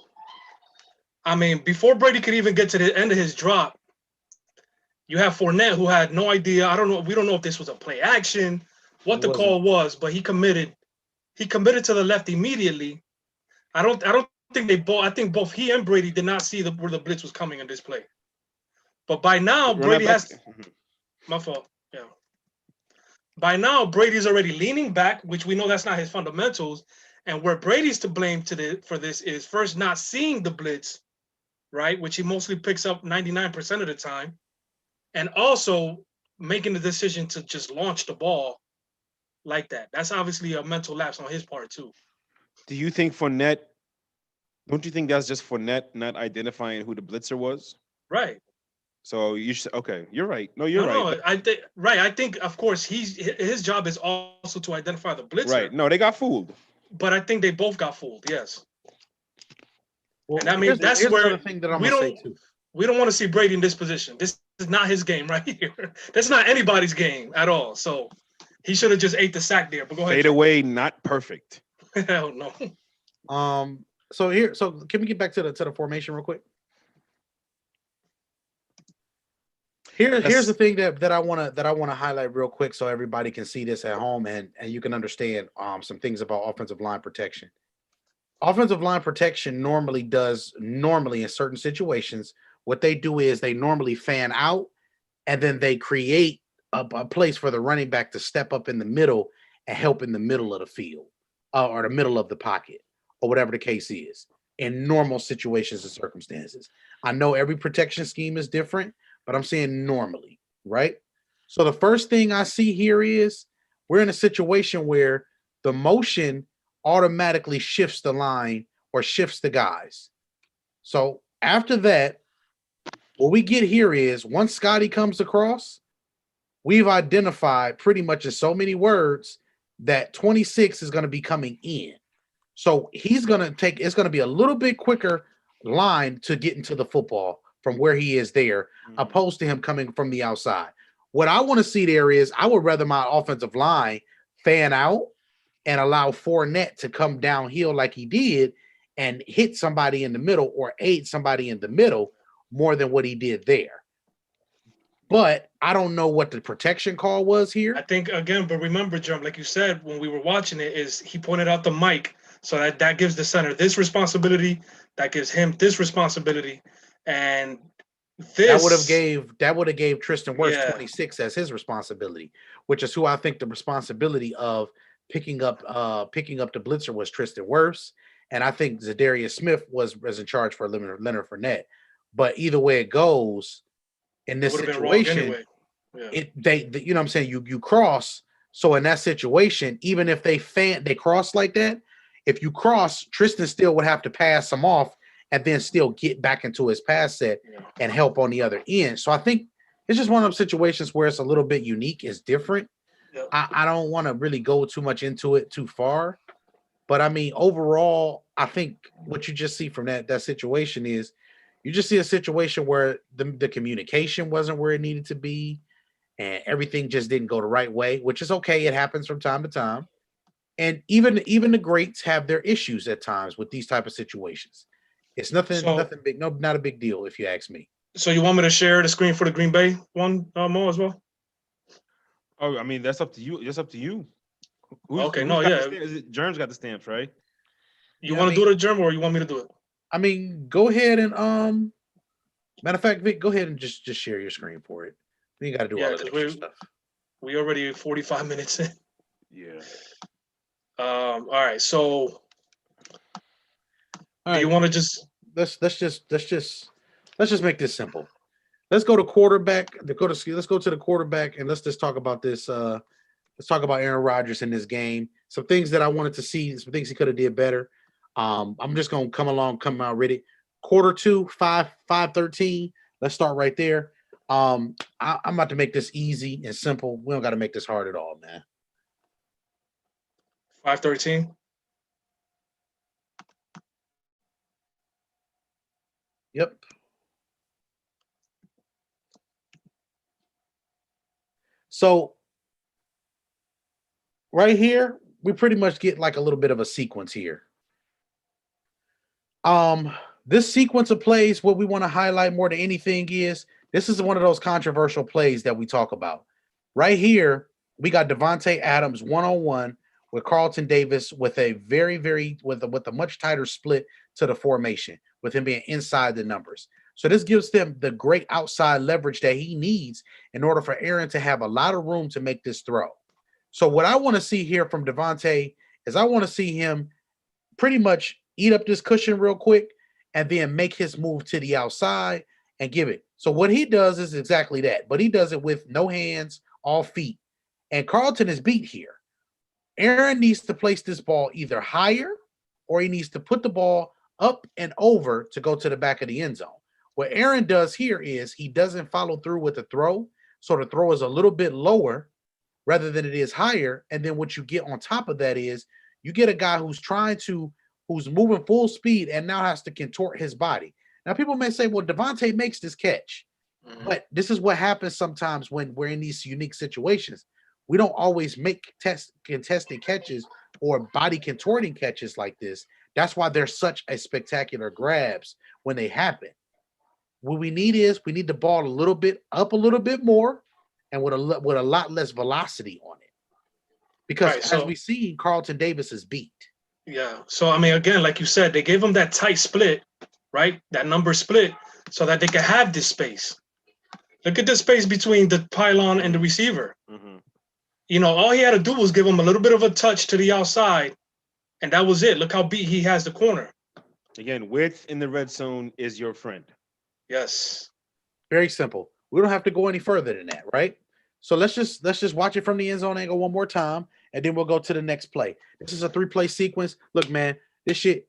I mean, before Brady could even get to the end of his drop, you have Fournette, who had no idea. I don't know. We don't know if this was a play action, what the call was, but he committed. He committed to the left immediately. I don't think they both. I think both he and Brady did not see where the blitz was coming in this play. But by now, Run that Brady back. has. My fault. Yeah. By now, Brady's already leaning back, which we know that's not his fundamentals. And where Brady's to blame for this is first not seeing the blitz, right, which he mostly picks up 99% of the time, and also making the decision to just launch the ball like that. That's obviously a mental lapse on his part too. Do you think Fournette? Don't you think that's just Fournette not identifying who the blitzer was? Right. So you should. Okay, you're right. No, you're right. No, I think right. I think of course his job is also to identify the blitzer. Right. No, they got fooled. But I think they both got fooled. Yes. Well, And I mean, that's here's where another thing that I'm we gonna say don't too. we don't want to see Brady in this position. This is not his game right here. That's not anybody's game at all. So he should have just ate the sack there. But go ahead. Fade away, not perfect. Hell no. So can we get back to the formation real quick? Here's the thing that I want to highlight real quick so everybody can see this at home and you can understand some things about offensive line protection. Offensive line protection normally in certain situations, what they do is they normally fan out and then they create a place for the running back to step up in the middle and help in the middle of the field or the middle of the pocket or whatever the case is in normal situations and circumstances. I know every protection scheme is different, but I'm saying normally, right? So the first thing I see here is we're in a situation where the motion automatically shifts the line or shifts the guys. So after that, what we get here is once Scotty comes across, we've identified pretty much in so many words that 26 is going to be coming in. So it's going to be a little bit quicker line to get into the football from where he is there, opposed to him coming from the outside. What I want to see there is I would rather my offensive line fan out and allow Fournette to come downhill like he did and hit somebody in the middle or aid somebody in the middle more than what he did there. But I don't know what the protection call was here. I think again, but remember, Jerm, like you said when we were watching it, is he pointed out the mic, so that gives the center this responsibility, that gives him this responsibility, and this that would have gave Tristan Wirfs 26 as his responsibility, which is who I think the responsibility of picking up the blitzer was Tristan Wirfs, and I think Zadarius Smith was in charge for Leonard Fournette. But either way it goes, in this situation, anyway. You know what I'm saying? You cross. So in that situation, even if they cross like that, if you cross, Tristan still would have to pass them off and then still get back into his pass set and help on the other end. So I think it's just one of those situations where it's a little bit unique. It's different. Yep. I don't want to really go too much into it too far. But I mean, overall, I think what you just see from that situation is you just see a situation where the communication wasn't where it needed to be and everything just didn't go the right way, which is okay. It happens from time to time. And even the greats have their issues at times with these type of situations. It's nothing big, not a big deal if you ask me. So you want me to share the screen for the Green Bay one, Mo, as well? Oh, I mean, that's up to you. That's up to you. Germ's got the stamps, right? You want to do it, Germ, or you want me to do it? I mean, go ahead and matter of fact, Vic, go ahead and just share your screen for it. We got to do all of the stuff. We already 45 minutes in. Yeah. All right. So, do you want to just let's just make this simple. Let's go to quarterback. Let's go to the quarterback and let's just talk about this. Let's talk about Aaron Rodgers in this game. Some things that I wanted to see. Some things he could have did better. I'm just gonna come out ready. Quarter 2, 5-13. Let's start right there. I'm about to make this easy and simple. We don't got to make this hard at all, man. 5-13. Yep. So right here, we pretty much get like a little bit of a sequence here. This sequence of plays, what we want to highlight more than anything is this is one of those controversial plays that we talk about. Right here, we got Davante Adams one-on-one with Carlton Davis with a with a much tighter split to the formation, with him being inside the numbers. So this gives them the great outside leverage that he needs in order for Aaron to have a lot of room to make this throw. So what I want to see here from Davante is I want to see him pretty much eat up this cushion real quick and then make his move to the outside and give it. So what he does is exactly that, but he does it with no hands, all feet. And Carlton is beat here. Aaron needs to place this ball either higher or he needs to put the ball up and over to go to the back of the end zone. What Aaron does here is he doesn't follow through with the throw. So the throw is a little bit lower rather than it is higher. And then what you get on top of that is you get a guy who's who's moving full speed and now has to contort his body. Now, people may say, well, Davante makes this catch. But this is what happens sometimes when we're in these unique situations. We don't always make contested catches or body contorting catches like this. That's why they're such a spectacular grabs when they happen. What we need is we need the ball a little bit more and with a lot less velocity on it. Because as we see, Carlton Davis is beat. Yeah. So, I mean, again, like you said, they gave him that tight split, right? That number split so that they can have this space. Look at the space between the pylon and the receiver. Mm-hmm. You know, all he had to do was give him a little bit of a touch to the outside, and that was it. Look how beat he has the corner. Again, width in the red zone is your friend. Yes. Very simple. We don't have to go any further than that, right? So let's just watch it from the end zone angle one more time, and then we'll go to the next play. This is a 3-play sequence. Look, man, this is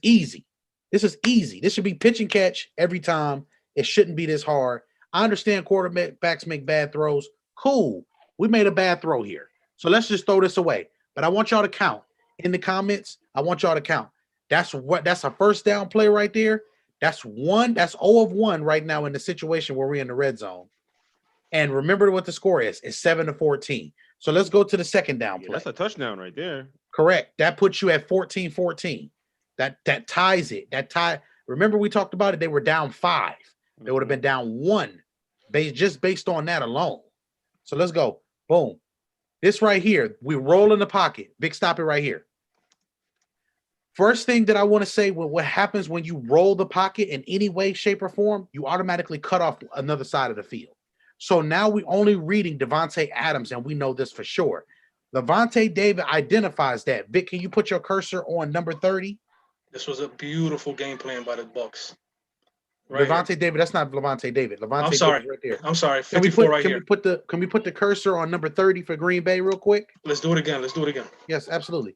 easy. This is easy. This should be pitch and catch every time. It shouldn't be this hard. I understand quarterbacks make bad throws. Cool. We made a bad throw here. So let's just throw this away. But I want y'all to count. In the comments, I want y'all to count. That's a first down play right there. That's 0 of 1 right now in the situation where we're in the red zone. And remember what the score is. It's 7-14. So let's go to the second down play. That's a touchdown right there. Correct. That puts you at 14-14. That ties it. Remember we talked about it. They were down 5. They would have been down 1 based on that alone. So let's go. Boom. This right here, we roll in the pocket. Big stop it right here. First thing that I want to say, what happens when you roll the pocket in any way, shape, or form, you automatically cut off another side of the field. So now we're only reading Davante Adams, and we know this for sure. Lavonte David identifies that. Vic, can you put your cursor on number 30? This was a beautiful game plan by the Bucs. Right Lavonte David, that's not Lavonte David. I'm sorry. David right there. I'm sorry. 54 right here. Can we put the cursor on number 30 for Green Bay real quick? Let's do it again. Yes, absolutely.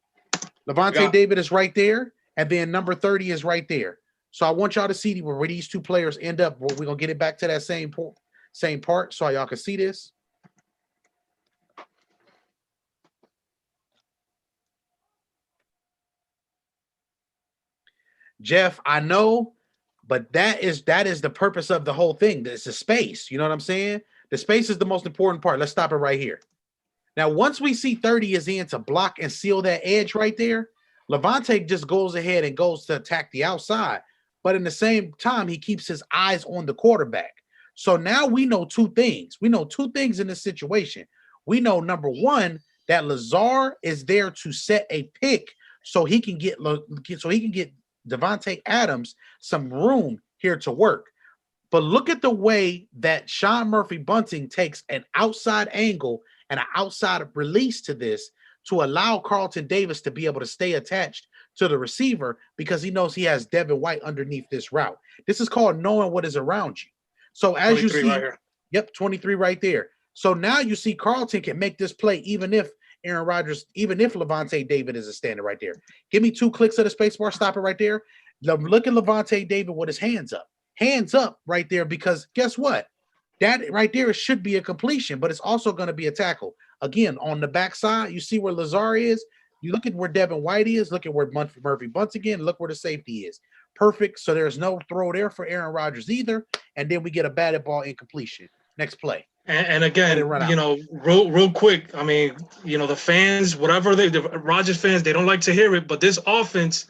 Lavonte David is right there, and then number 30 is right there. So I want y'all to see where these two players end up. We're gonna get it back to that same part so y'all can see this. Jeff, I know, but that is the purpose of the whole thing. It's the space. You know what I'm saying? The space is the most important part. Let's stop it right here. Now, once we see 30 is in to block and seal that edge right there, Lavonte just goes ahead and goes to attack the outside. But in the same time, he keeps his eyes on the quarterback. So now we know 2 things. We know 2 things in this situation. We know, number 1, that Lazard is there to set a pick so he can get Davante Adams some room here to work. But look at the way that Sean Murphy Bunting takes an outside angle and an outside release to this to allow Carlton Davis to be able to stay attached to the receiver because he knows he has Devin White underneath this route. This is called knowing what is around you. So as you see, right 23 right there. So now you see Carlton can make this play even if Lavonte David is standing right there. Give me 2 clicks of the space bar, stop it right there. Look at Lavonte David with his hands up. Hands up right there because guess what? That right there should be a completion, but it's also going to be a tackle. Again, on the backside, you see where Lazard is? You look at where Devin White is, look at where Murphy Bunts again, look where the safety is. Perfect. So there's no throw there for Aaron Rodgers either. And then we get a batted ball incompletion. Next play. And Let it again, run you out. know, real quick. I mean, you know, the fans, whatever the Rodgers fans, they don't like to hear it, but this offense,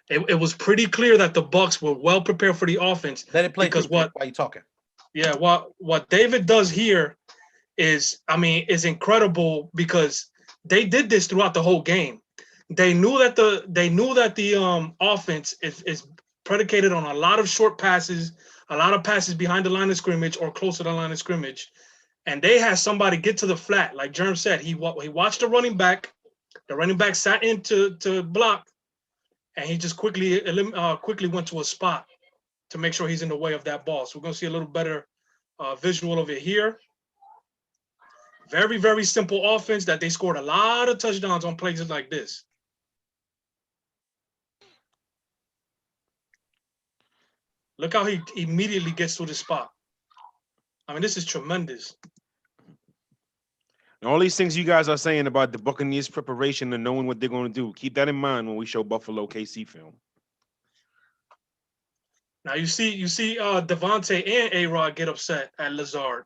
it was pretty clear that the Bucks were well prepared for the offense. Let it play because through, Vic, while you talking. Yeah, what David does here is, I mean, is incredible because they did this throughout the whole game. They knew that the offense is predicated on a lot of short passes, a lot of passes behind the line of scrimmage or close to the line of scrimmage, and they had somebody get to the flat. Like Jerm said, he watched the running back. The running back sat into to block, and he just quickly went to a spot to make sure he's in the way of that ball. So we're gonna see a little better visual of it here. Very, very simple offense that they scored a lot of touchdowns on plays like this. Look how he immediately gets to the spot. I mean, this is tremendous. And all these things you guys are saying about the Buccaneers' preparation and knowing what they're going to do, keep that in mind when we show Buffalo KC film. Now you see Devontae and A-Rod get upset at Lazard.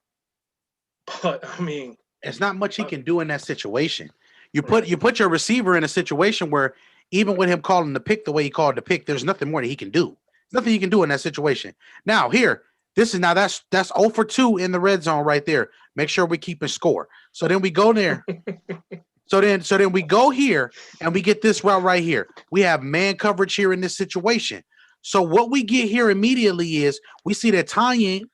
But I mean, it's not much he can do in that situation. You put your receiver in a situation where even with him calling the pick the way he called the pick, there's nothing more that he can do. There's nothing he can do in that situation. Now here, that's 0 for 2 in the red zone right there. Make sure we keep a score. So then we go there. so then we go here and we get this route right here. We have man coverage here in this situation. So what we get here immediately is we see that Tyen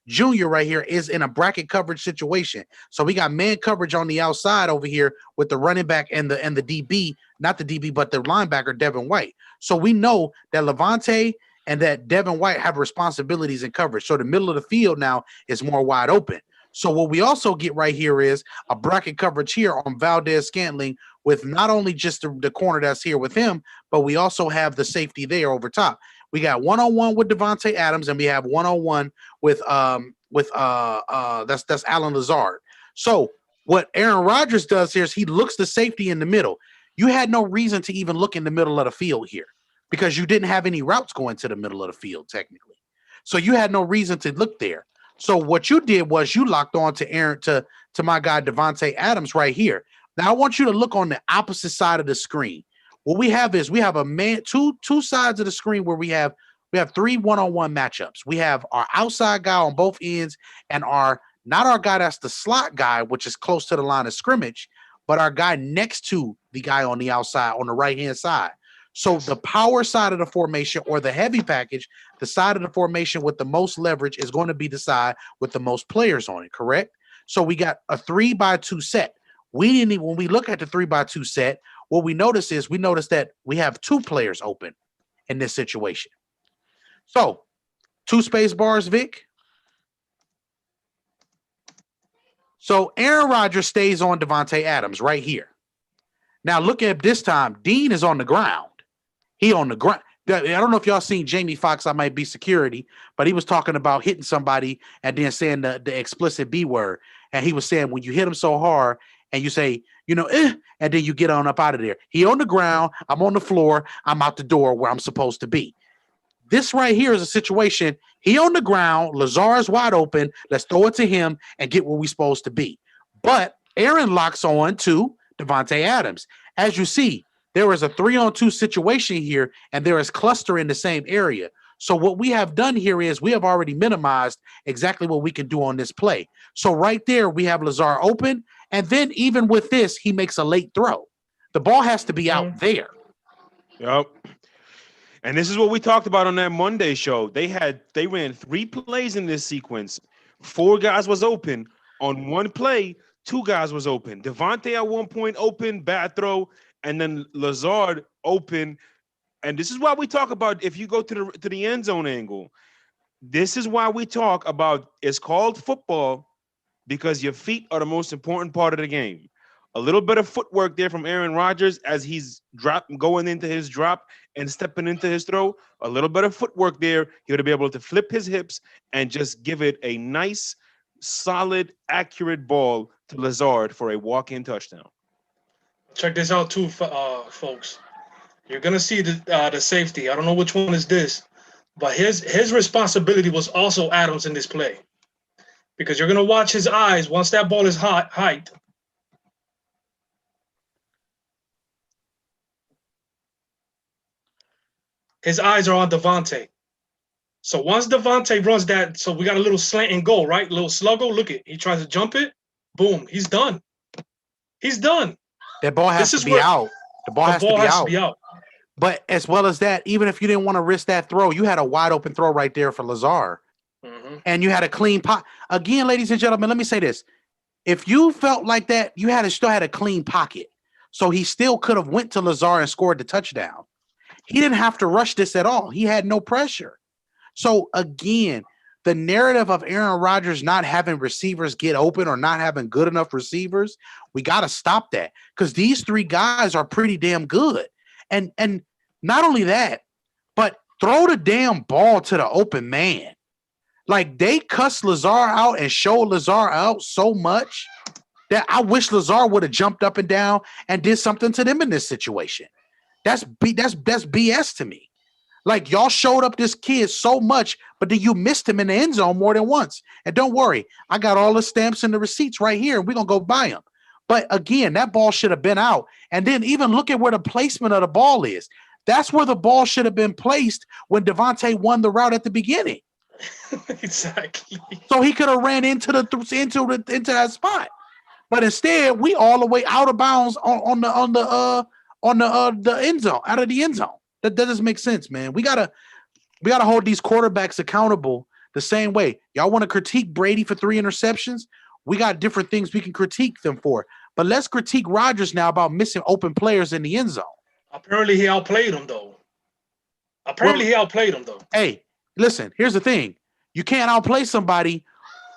Jr. right here is in a bracket coverage situation. So we got man coverage on the outside over here with the running back and the DB, not the DB, but the linebacker, Devin White. So we know that Levante and that Devin White have responsibilities in coverage. So the middle of the field now is more wide open. So what we also get right here is a bracket coverage here on Valdez-Scantling with not only just the corner that's here with him, but we also have the safety there over top. We got 1-on-1 with Davante Adams, and we have 1-on-1 with that's Alan Lazard. So what Aaron Rodgers does here is he looks the safety in the middle. You had no reason to even look in the middle of the field here because you didn't have any routes going to the middle of the field technically. So you had no reason to look there. So what you did was you locked on to my guy Davante Adams right here. Now I want you to look on the opposite side of the screen. What we have is we have a man, two sides of the screen where we have 3 1-on-1 matchups. We have our outside guy on both ends and not our guy that's the slot guy, which is close to the line of scrimmage, but our guy next to the guy on the outside on the right-hand side. So the power side of the formation or the heavy package, the side of the formation with the most leverage is going to be the side with the most players on it, correct? So we got a 3-by-2 set. When we look at the 3-by-2 set, what we notice that we have 2 players open in this situation. So 2 space bars, Vic. So Aaron Rodgers stays on Davante Adams right here. Now look at this time. Dean is on the ground. He on the ground. I don't know if y'all seen Jamie Foxx, I Might Be Security, but he was talking about hitting somebody and then saying the explicit B word. And he was saying when you hit him so hard and you say, and then you get on up out of there. He on the ground. I'm on the floor. I'm out the door where I'm supposed to be. This right here is a situation. He on the ground. Lazard's wide open. Let's throw it to him and get where we supposed to be. But Aaron locks on to Davante Adams. As you see, there is a 3-on-2 situation here, and there is cluster in the same area. So what we have done here is we have already minimized exactly what we can do on this play. So right there, we have Lazard open, and then even with this, he makes a late throw. The ball has to be out there. Yep. And this is what we talked about on that Monday show. They ran 3 plays in this sequence. 4 guys was open. On one play, 2 guys was open. Davante at one point open, bad throw, and then Lazard open. And this is why we talk about if you go to the end zone angle. This is why we talk about it's called football because your feet are the most important part of the game. A little bit of footwork there from Aaron Rodgers as he's going into his drop and stepping into his throw. A little bit of footwork there. He'll be able to flip his hips and just give it a nice, solid, accurate ball to Lazard for a walk-in touchdown. Check this out too, folks. You're gonna see the safety. I don't know which one is this, but his responsibility was also Adams in this play, because you're gonna watch his eyes once that ball is hiked. His eyes are on Devontae. So once Devontae runs that, so we got a little slant and goal, right? Little sluggo. Look it. He tries to jump it. Boom. He's done. He's done. That ball has This to is be where out. The ball the has ball to be has out. to be out. But as well as that, even if you didn't want to risk that throw, you had a wide open throw right there for Lazar. And you had a clean pot. Again, ladies and gentlemen, let me say this. If you felt like that, you still had a clean pocket. So he still could have went to Lazar and scored the touchdown. He didn't have to rush this at all. He had no pressure. So again, the narrative of Aaron Rodgers not having receivers get open or not having good enough receivers, we got to stop that, because these three guys are pretty damn good. And not only that, but throw the damn ball to the open man. Like, they cussed Lazar out and showed Lazar out so much that I wish Lazar would have jumped up and down and did something to them in this situation. That's BS to me. Like, y'all showed up this kid so much, but then you missed him in the end zone more than once. And don't worry, I got all the stamps and the receipts right here, and we're going to go buy them. But again, that ball should have been out. And then even look at where the placement of the ball is. That's where the ball should have been placed when Devontae won the route at the beginning. Exactly. So he could have ran into that spot. But instead, we all the way out of bounds on the end zone, out of the end zone. That doesn't make sense, man. We gotta hold these quarterbacks accountable the same way. Y'all want to critique Brady for 3 interceptions? We got different things we can critique them for. But let's critique Rodgers now about missing open players in the end zone. Apparently he outplayed him though. Hey, listen, here's the thing. You can't outplay somebody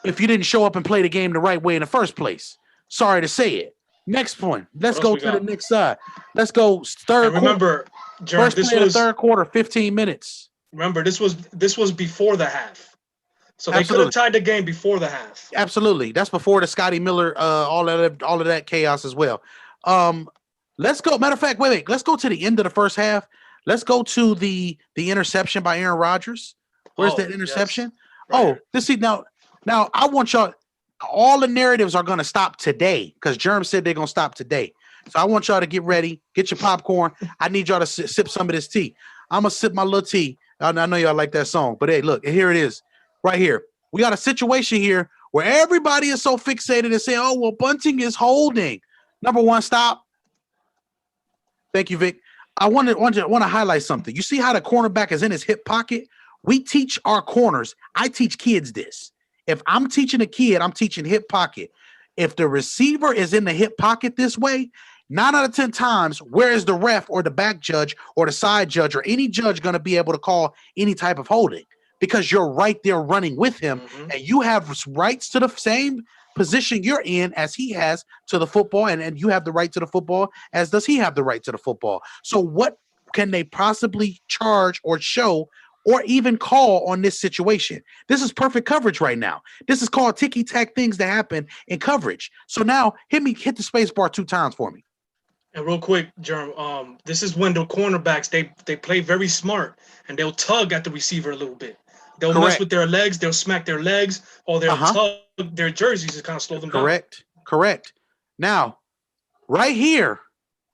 if you didn't show up and play the game the right way in the first place. Sorry to say it. Next point. Let's go to the next side. Let's go third quarter. Remember, Jeremy, first play of the third quarter, 15 minutes. Remember, this was before the half. So they could have tied the game before the half. Absolutely. That's before the Scotty Miller, all of that chaos as well. Let's go. Matter of fact, wait. Let's go to the end of the first half. Let's go to the interception by Aaron Rodgers. Where's that interception? Yes. Right. Now I want y'all. All the narratives are going to stop today because Germ said they're going to stop today. So I want y'all to get ready, get your popcorn. I need y'all to sip some of this tea. I'm going to sip my little tea. I know y'all like that song, but hey, look, here it is right here. We got a situation here where everybody is so fixated and saying, oh, well, Bunting is holding. Number one, stop. Thank you, Vic. I want to highlight something. You see how the cornerback is in his hip pocket? We teach our corners. I teach kids this. If I'm teaching a kid, I'm teaching hip pocket. If the receiver is in the hip pocket this way, 9 out of 10 times, where is the ref or the back judge or the side judge or any judge going to be able to call any type of holding? Because you're right there running with him, and you have rights to the same position you're in as he has to the football, and you have the right to the football as does he have the right to the football. So what can they possibly charge or show or even call on this situation? This is perfect coverage right now. This is called ticky-tack things that happen in coverage. So now hit the space bar 2 times for me. And real quick, Jerm, this is when the cornerbacks, they play very smart, and they'll tug at the receiver a little bit. They'll mess with their legs. They'll smack their legs, or they'll tug their jerseys to kind of slow them down. Correct. Now, right here,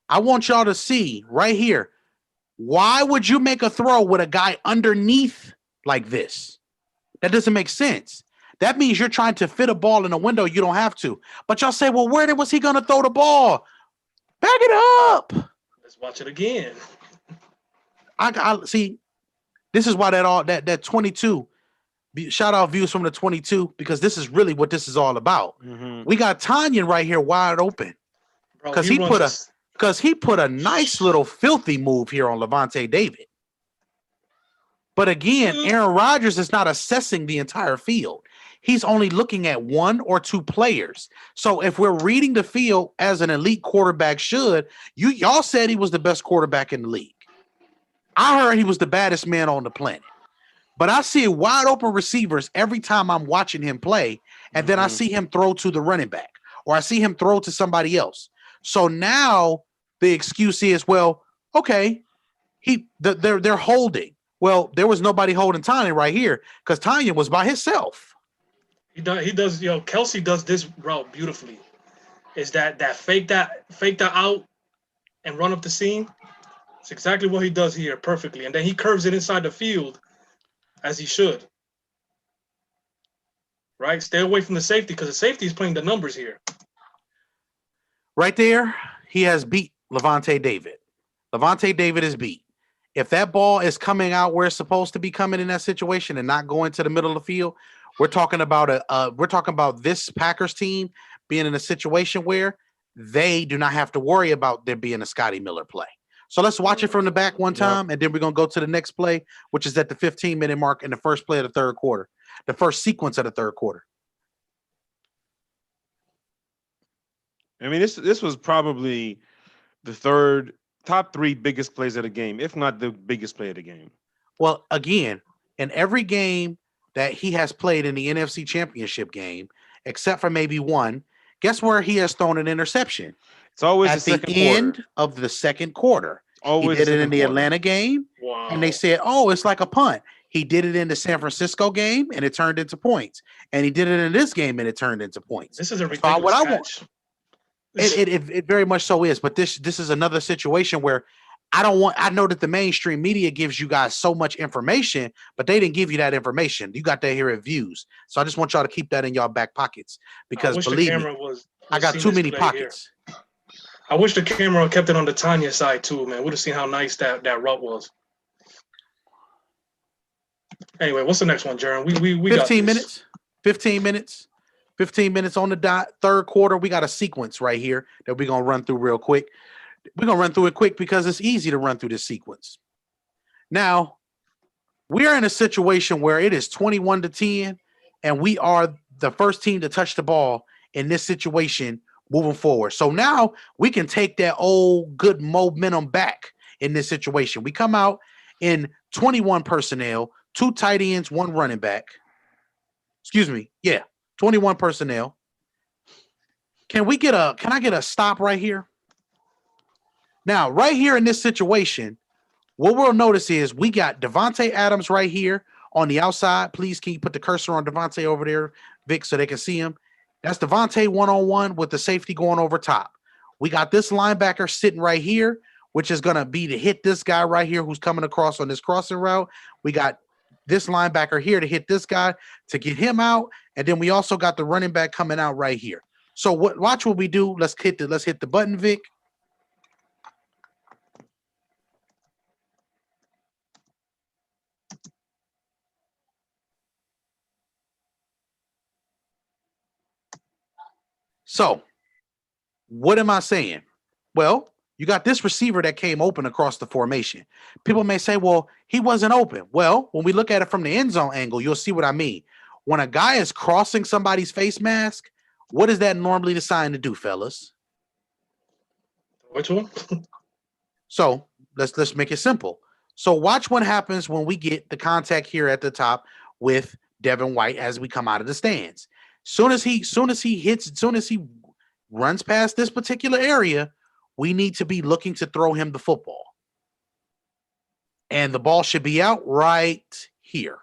I want y'all to see right here. Why would you make a throw with a guy underneath like this? That doesn't make sense. That means you're trying to fit a ball in a window you don't have to. But y'all say, well, where was he going to throw the ball? Back it up. Let's watch it again. I see. This is why that 22. Shout out views from the 22, because this is really what this is all about. We got Tanyan right here wide open because he put a nice little filthy move here on Levante David. But again, Aaron Rodgers is not assessing the entire field. He's only looking at 1 or 2 players. So if we're reading the field as an elite quarterback should, y'all said he was the best quarterback in the league. I heard he was the baddest man on the planet. But I see wide open receivers every time I'm watching him play, and then I see him throw to the running back, or I see him throw to somebody else. So now the excuse is, well, okay, they're holding. Well, there was nobody holding Tanya right here because Tanya was by himself. He does. Kelsey does this route beautifully. Is that fake that out and run up the seam? It's exactly what he does here perfectly, and then he curves it inside the field, as he should. Right, stay away from the safety because the safety is playing the numbers here. Right there, he has beat Levante David. Levante David is beat. If that ball is coming out where it's supposed to be coming in that situation and not going to the middle of the field, we're talking about this Packers team being in a situation where they do not have to worry about there being a Scotty Miller play. So let's watch it from the back one time, and then we're going to go to the next play, which is at the 15-minute mark in the first play of the third quarter, the first sequence of the third quarter. I mean, this was probably the top three biggest plays of the game, if not the biggest play of the game. Well, again, in every game that he has played in the NFC Championship game, except for maybe one, guess where he has thrown an interception? It's always at the end of the second quarter. Always he did it in the Atlanta game, and they said, "Oh, it's like a punt." He did it in the San Francisco game, and it turned into points. And he did it in this game, and it turned into points. This is a ridiculous what I catch. It very much so is, but this is another situation where I know that the mainstream media gives you guys so much information, but they didn't give you that information. You got that here at Views. So I just want y'all to keep that in y'all back pockets because believe me, I got too many pockets. Here. I wish the camera kept it on the Tanya side too, man. Would have seen how nice that route was. Anyway, what's the next one, Jaron? We 15 minutes. 15 minutes. 15 minutes on the dot. Third quarter, we got a sequence right here that we're going to run through real quick. We're going to run through it quick because it's easy to run through this sequence. Now, we're in a situation where it is 21-10, and we are the first team to touch the ball in this situation moving forward. So now we can take that old good momentum back in this situation. We come out in 21 personnel, 2 tight ends, 1 running back. Excuse me. Yeah, 21 personnel. Can I get a stop right here? Now, right here in this situation, what we'll notice is we got Davante Adams right here on the outside. Please, can you put the cursor on Davante over there, Vic, so they can see him? That's Davante one-on-one with the safety going over top. We got this linebacker sitting right here, which is going to be to hit this guy right here who's coming across on this crossing route. We got this linebacker here to hit this guy to get him out. And then we also got the running back coming out right here. So watch what we do. Let's hit the button, Vic. So, what am I saying? Well, you got this receiver that came open across the formation. People may say, well, he wasn't open. Well, when we look at it from the end zone angle, you'll see what I mean. When a guy is crossing somebody's face mask, what is that normally designed to do, fellas? Which one? So, let's make it simple. So, watch what happens when we get the contact here at the top with Devin White as we come out of the stands. Soon as he runs past this particular area, we need to be looking to throw him the football. And the ball should be out right here.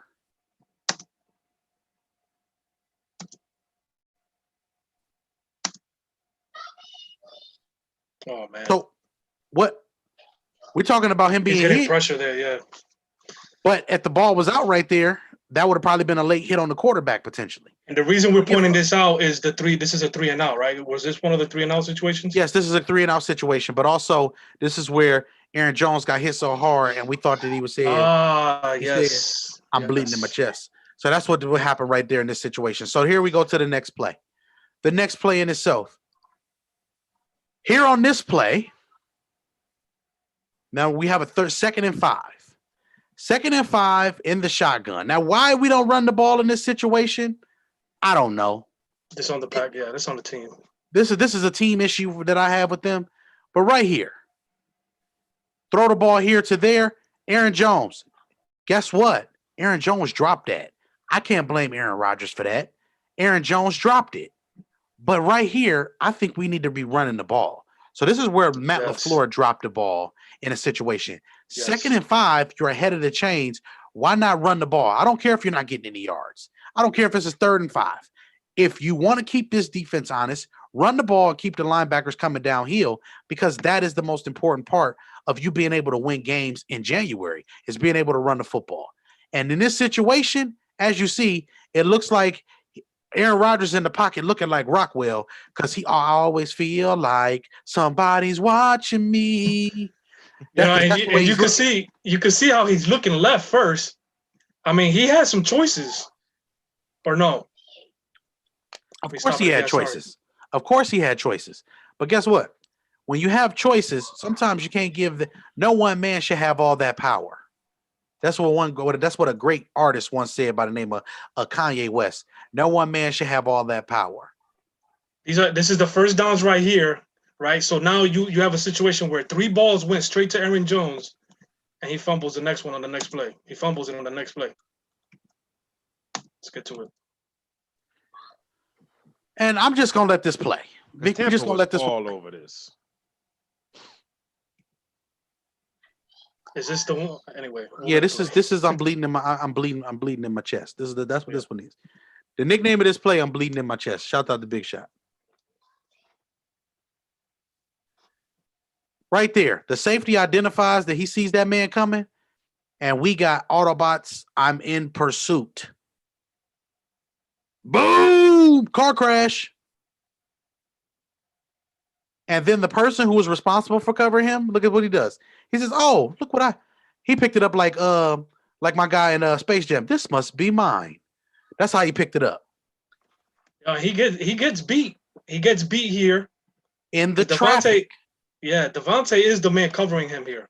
Oh man. So what we're talking about him being getting hit, pressure there, yeah. but if the ball was out right there, that would have probably been a late hit on the quarterback potentially. And the reason we're pointing this out is this is a 3 and out, right? Was this one of the 3 and out situations? Yes, this is a 3 and out situation, but also this is where Aaron Jones got hit so hard and we thought that he was saying, yes. I'm bleeding in my chest. So that's what would happen right there in this situation. So here we go to the next play. The next play in itself. Here on this play, now we have a 2nd and 5. 2nd and 5 in the shotgun. Now, why we don't run the ball in this situation, I don't know. This on the pack, yeah. This on the team. This is a team issue that I have with them. But right here, throw the ball here to there. Aaron Jones. Guess what? Aaron Jones dropped that. I can't blame Aaron Rodgers for that. Aaron Jones dropped it. But right here, I think we need to be running the ball. So this is where Matt Yes. LaFleur dropped the ball in a situation. Yes. 2nd and 5, you're ahead of the chains. Why not run the ball? I don't care if you're not getting any yards. I don't care if it's a 3rd and 5. If you want to keep this defense honest, run the ball and keep the linebackers coming downhill, because that is the most important part of you being able to win games in January, is being able to run the football. And in this situation, as you see, it looks like Aaron Rodgers in the pocket looking like Rockwell, because I always feel like somebody's watching me. And That's the way you he's can looking. see how he's looking left first. I mean, he had some choices, or no? Of We course stop he it had again, sorry. choices. Of course he had choices. But guess what? When you have choices, sometimes you can't give no one man should have all that power. That's what a great artist once said by the name of Kanye West. No one man should have all that power. This is the first downs right here, right? So now you have a situation where 3 balls went straight to Aaron Jones, and he fumbles the next one on the next play. He fumbles it on the next play. Let's get to it. And I'm just gonna let this play. We're just gonna let this all over this. Is this the one? Anyway. Yeah, this is I'm bleeding in my chest. That's what this one is. The nickname of this play, I'm bleeding in my chest. Shout out to Big Shot. Right there. The safety identifies that he sees that man coming, and we got Autobots. I'm in pursuit. Boom! Car crash. And then the person who was responsible for covering him, look at what he does. He says, "Oh, look what he picked it up like my guy in Space Jam. This must be mine." That's how he picked it up. He gets beat. He gets beat here In the Devontae- traffic. Yeah, Devontae is the man covering him here.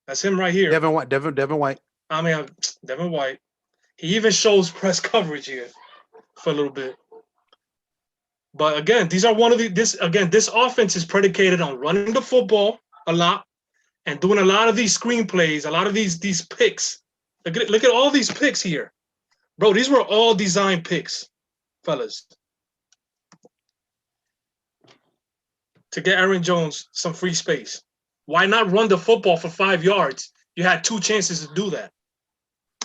That's him right here. Devin White. I mean, Devin White. He even shows press coverage here for a little bit. But again, these are this offense is predicated on running the football a lot and doing a lot of these screen plays, a lot of these picks. Look at all these picks here. Bro, these were all design picks, fellas. To get Aaron Jones some free space. Why not run the football for 5 yards? You had 2 chances to do that.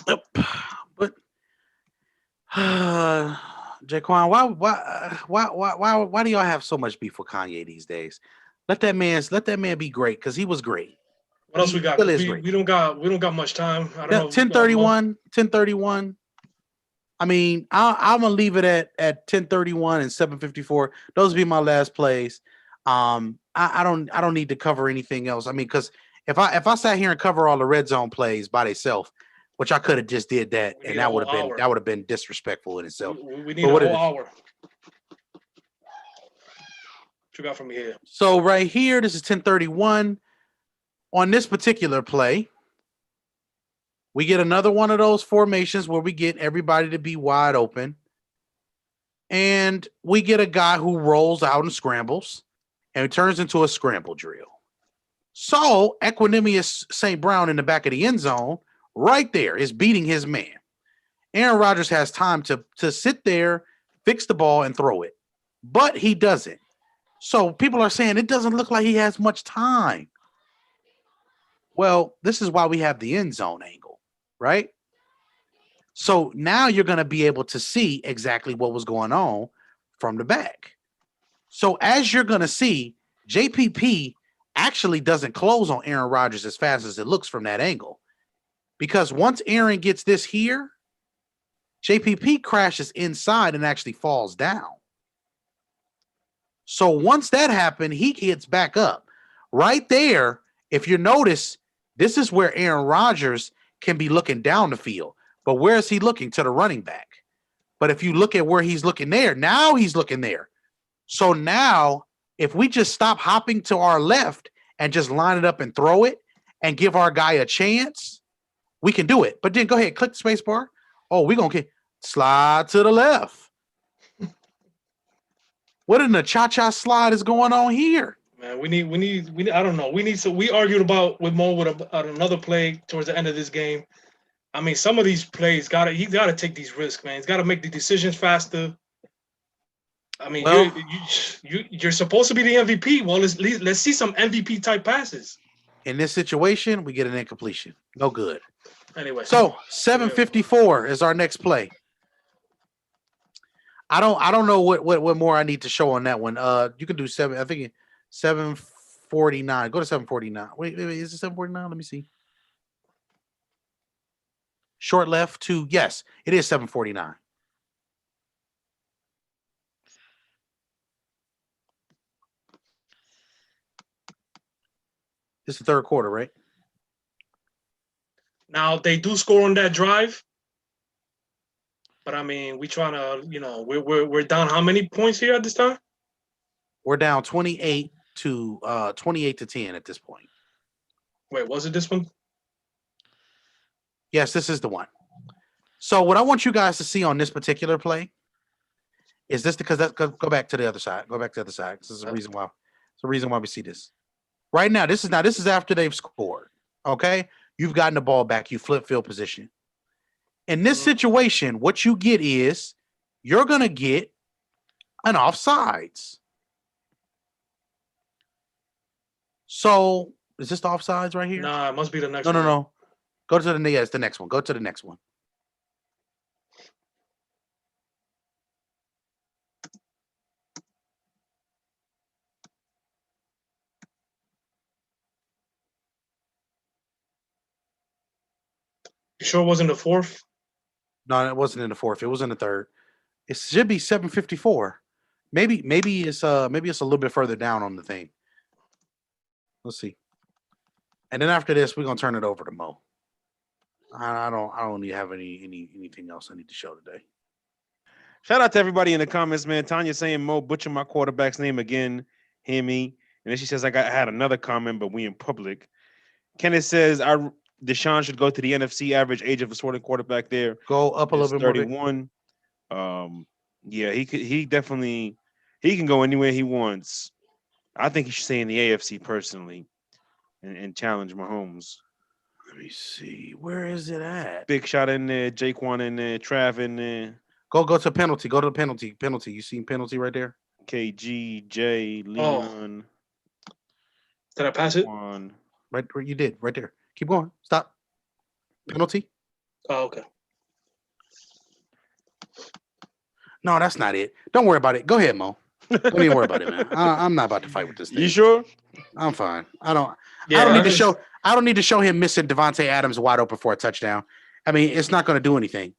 Yep. But Jaquan, why do y'all have so much beef with Kanye these days? Let that man be great, because he was great. What else we got? still is We great. don't got much time. I don't know. 10:31. I mean, I'm gonna leave it at 10:31 and 7:54. Those would be my last plays. I don't need to cover anything else. I mean, because if I sat here and cover all the red zone plays by themselves, which I could have just did that, We and need a whole hour. that would have been disrespectful in itself. We need But a what whole it is- hour. What you got from here? So right here, this is 10:31. On this particular play, we get another one of those formations where we get everybody to be wide open. And we get a guy who rolls out and scrambles, and it turns into a scramble drill. So Equanimous St. Brown in the back of the end zone, right there, is beating his man. Aaron Rodgers has time to sit there, fix the ball, and throw it. But he doesn't. So people are saying it doesn't look like he has much time. Well, this is why we have the end zone angle, right? So now you're going to be able to see exactly what was going on from the back. So as you're going to see, JPP actually doesn't close on Aaron Rodgers as fast as it looks from that angle. Because once Aaron gets this here, JPP crashes inside and actually falls down. So once that happened, he gets back up. Right there, if you notice, this is where Aaron Rodgers can be looking down the field. But where is he looking? To the running back. But if you look at where he's looking there, now he's looking there. So now, if we just stop hopping to our left and just line it up and throw it and give our guy a chance, we can do it. But then go ahead, click the space bar. Oh, we're going to slide to the left. What in the cha-cha slide is going on here? Man, we need. I don't know. We argued about with Mo with another play towards the end of this game. I mean, some of these plays he's gotta take these risks, man. He's gotta make the decisions faster. I mean, Well- you're supposed to be the MVP. Well, let's see some MVP type passes. In this situation, we get an incompletion. No good. Anyway, So 754 is our next play. I don't know what more I need to show on that one. You can do 749. Go to 749. Wait, is it 749? Let me see. Short left to yes, it is 749. This is the third quarter, right? now they do score on that drive, but I mean, we trying to, we're down how many points here at this time? We're down 28 to 10 at this point. Wait, was it this one? Yes, this is the one. So what I want you guys to see on this particular play is this because go back to the other side. Go back to the other side. This is the reason why. It's the reason why we see this. Right now, this is after they've scored. Okay, you've gotten the ball back. You flip field position. In this situation, what you get is you're gonna get an offsides. So is this the offsides right here? Nah, it must be the next No. one. Go to the the next one. Go to the next one. You sure it wasn't the fourth? No, it wasn't in the fourth. It was in the third. It should be 754. Maybe it's a little bit further down on the thing. Let's see. And then after this, we're gonna turn it over to Mo. I don't need to have anything else I need to show today. Shout out to everybody in the comments, man. Tanya saying Mo butcher my quarterback's name again. Hear me? And then she says I had another comment, but we in public. Kenneth says Deshaun should go to the NFC average age of a starting quarterback there. Go up a little bit more. 31. Yeah, he definitely can go anywhere he wants. I think he should stay in the AFC personally and challenge Mahomes. Let me see. Where is it at? Big shot in there, Jaquan in there, Trav in there. Go to penalty. Go to the penalty. Penalty. You seen penalty right there? KG, J, Leon. Did I pass it? Juan. Right where you did. Right there. Keep going. Stop. Penalty. Oh, okay. No, that's not it. Don't worry about it. Go ahead, Mo. Don't even worry about it, man. I'm not about to fight with this thing. You sure? I'm fine. I don't Yeah, need to show. I don't need to show him missing Devontae Adams wide open for a touchdown. I mean, it's not going to do anything.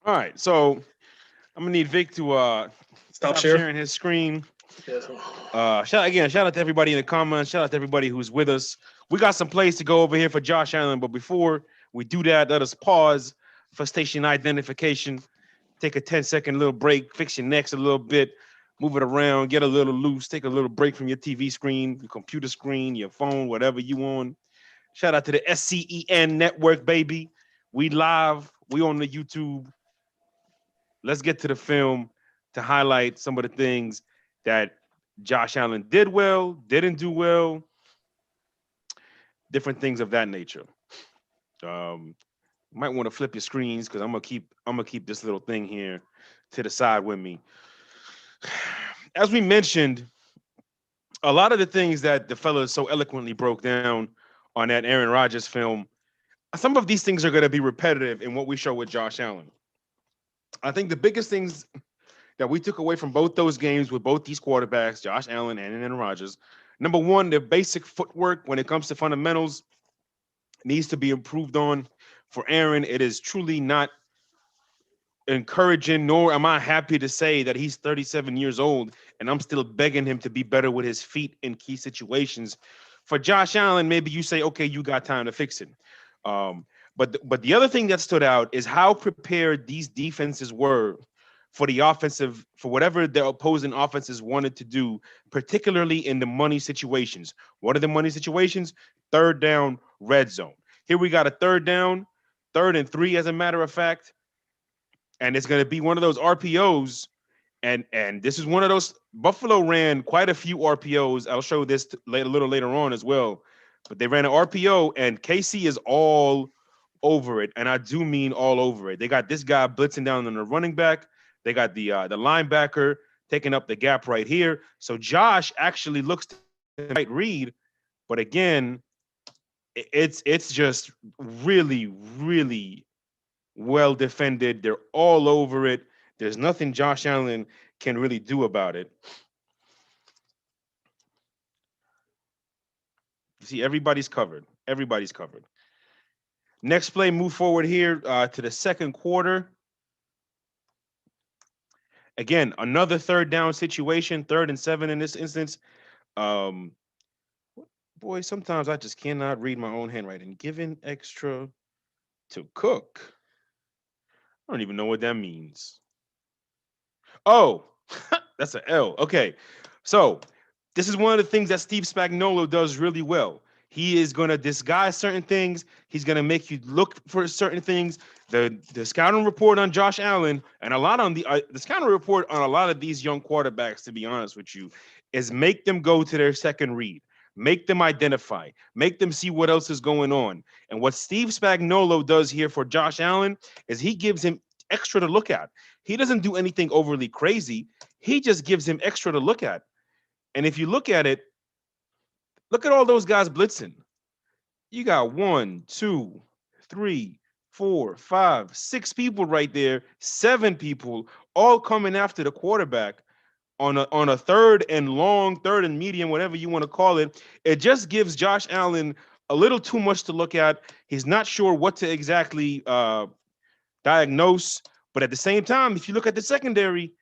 All right, so I'm gonna need Vic to Stop sharing his screen. Yes. Shout out to everybody in the comments. Shout out to everybody who's with us. We got some plays to go over here for Josh Allen, but before we do that, let us pause for station identification. Take a 10-second little break, fix your necks a little bit, move it around, get a little loose, take a little break from your TV screen, your computer screen, your phone, whatever you on. Shout out to the SCEN network, baby. We live. We on the YouTube. Let's get to the film to highlight some of the things that Josh Allen did well, didn't do well, different things of that nature. Might want to flip your screens because I'm gonna keep this little thing here to the side with me. As we mentioned, a lot of the things that the fellas so eloquently broke down on that Aaron Rodgers film, some of these things are going to be repetitive in what we show with Josh Allen. I think the biggest things that we took away from both those games with both these quarterbacks, Josh Allen and Aaron Rodgers, number one, their basic footwork when it comes to fundamentals needs to be improved on. For Aaron, it is truly not encouraging, nor am I happy to say that he's 37 years old and I'm still begging him to be better with his feet in key situations. For Josh Allen, maybe you say, okay, you got time to fix it. But the other thing that stood out is how prepared these defenses were for whatever the opposing offenses wanted to do, particularly in the money situations. What are the money situations? Third down, red zone. Here we got a third down, 3rd and 3, as a matter of fact. And it's going to be one of those RPOs. And this is one of those. Buffalo ran quite a few RPOs. I'll show this a little later on as well. But they ran an RPO, and KC is all over it, and I do mean all over it. They got this guy blitzing down on the running back. They got the linebacker taking up the gap right here. So Josh actually looks to the right read, but again, it's just really, really well defended. They're all over it. There's nothing Josh Allen can really do about it. See, everybody's covered. Everybody's covered. Next play, move forward here to the second quarter. Again, another third down situation, 3rd and 7 in this instance. Boy, sometimes I just cannot read my own handwriting. Given extra to Cook. I don't even know what that means. Oh, that's an L. Okay. So this is one of the things that Steve Spagnuolo does really well. He is going to disguise certain things. He's going to make you look for certain things. The scouting report on Josh Allen and a lot on the scouting report on a lot of these young quarterbacks, to be honest with you, is make them go to their second read. Make them identify. Make them see what else is going on. And what Steve Spagnuolo does here for Josh Allen is he gives him extra to look at. He doesn't do anything overly crazy. He just gives him extra to look at. And if you look at it, look at all those guys blitzing. You got 1, 2, 3, 4, 5, 6 people right there, 7 people all coming after the quarterback on a third and long, third and medium, whatever you want to call it. It just gives Josh Allen a little too much to look at. He's not sure what to exactly diagnose. But at the same time, if you look at the secondary,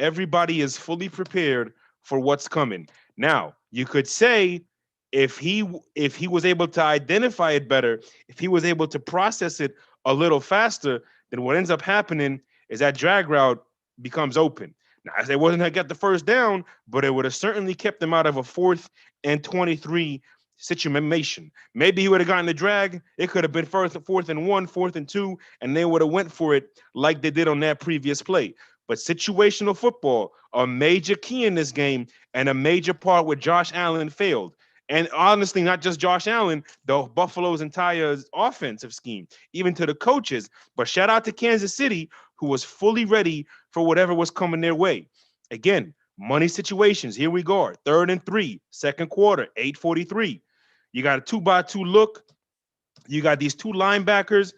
everybody is fully prepared for what's coming. Now, you could say if he was able to identify it better, if he was able to process it a little faster, then what ends up happening is that drag route becomes open. Now, they wasn't going to get the first down, but it would have certainly kept them out of a 4th and 23 situation. Maybe he would have gotten the drag. It could have been 4th and 1, 4th and 2, and they would have went for it like they did on that previous play. But situational football, a major key in this game and a major part where Josh Allen failed. And honestly, not just Josh Allen, the Buffalo's entire offensive scheme, even to the coaches. But shout out to Kansas City, who was fully ready for whatever was coming their way. Again, money situations. Here we go. 3rd and 3, second quarter, 8:43. You got a 2-by-2 look. You got these 2 linebackers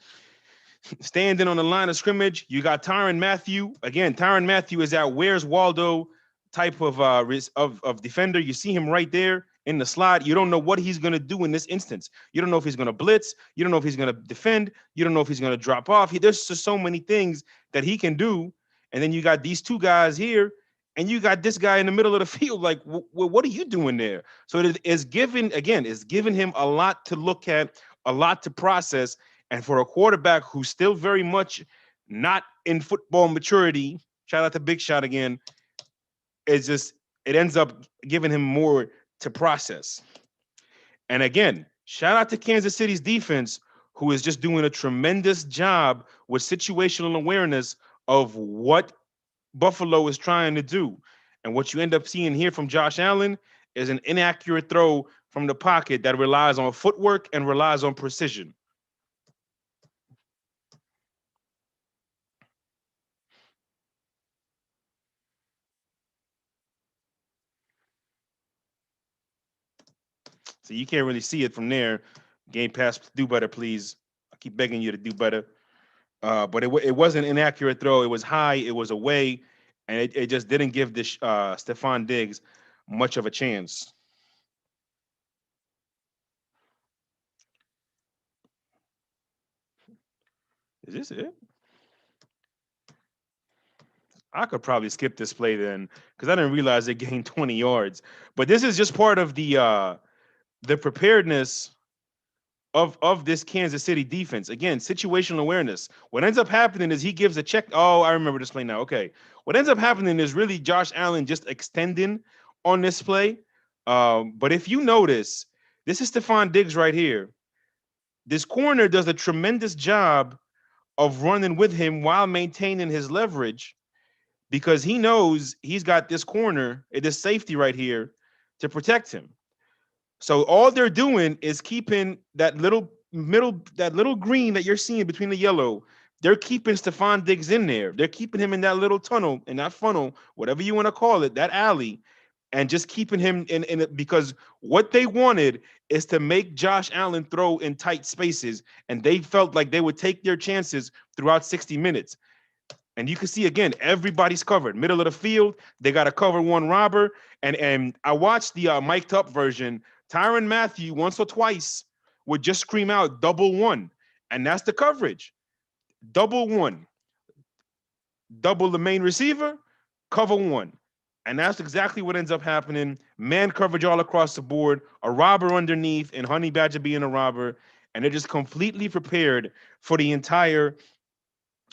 standing on the line of scrimmage. You got Tyrann Mathieu. Again, Tyrann Mathieu is that Where's Waldo type of defender. You see him right there in the slot. You don't know what he's going to do in this instance. You don't know if he's going to blitz. You don't know if he's going to defend. You don't know if he's going to drop off. There's just so many things that he can do. And then you got these 2 guys here, and you got this guy in the middle of the field. Like, what are you doing there? So it is giving him a lot to look at, a lot to process. And for a quarterback who's still very much not in football maturity, shout out to Big Shot again, it ends up giving him more to process. And again, shout out to Kansas City's defense, who is just doing a tremendous job with situational awareness of what Buffalo is trying to do. And what you end up seeing here from Josh Allen is an inaccurate throw from the pocket that relies on footwork and relies on precision. So you can't really see it from there. Game Pass, do better, please. I keep begging you to do better. But it wasn't an inaccurate throw. It was high. It was away. And it just didn't give this Stephon Diggs much of a chance. Is this it? I could probably skip this play then because I didn't realize it gained 20 yards. But this is just part of the preparedness of this Kansas City defense. Again, situational awareness. What ends up happening is he gives a check. Oh, I remember this play now. Okay. What ends up happening is really Josh Allen just extending on this play. But if you notice, this is Stephon Diggs right here. This corner does a tremendous job of running with him while maintaining his leverage because he knows he's got this corner, this safety right here to protect him. So all they're doing is keeping that little little green that you're seeing between the yellow, they're keeping Stephon Diggs in there. They're keeping him in that little tunnel, in that funnel, whatever you want to call it, that alley, and just keeping him in it, because what they wanted is to make Josh Allen throw in tight spaces, and they felt like they would take their chances throughout 60 minutes. And you can see again, everybody's covered. Middle of the field, they got to cover one robber. And I watched the mic'd up version. Tyrann Mathieu once or twice would just scream out double one, and that's the coverage. Double one, double the main receiver, cover one. And that's exactly what ends up happening. Man coverage all across the board, a robber underneath, and Honey Badger being a robber. And they're just completely prepared for the entire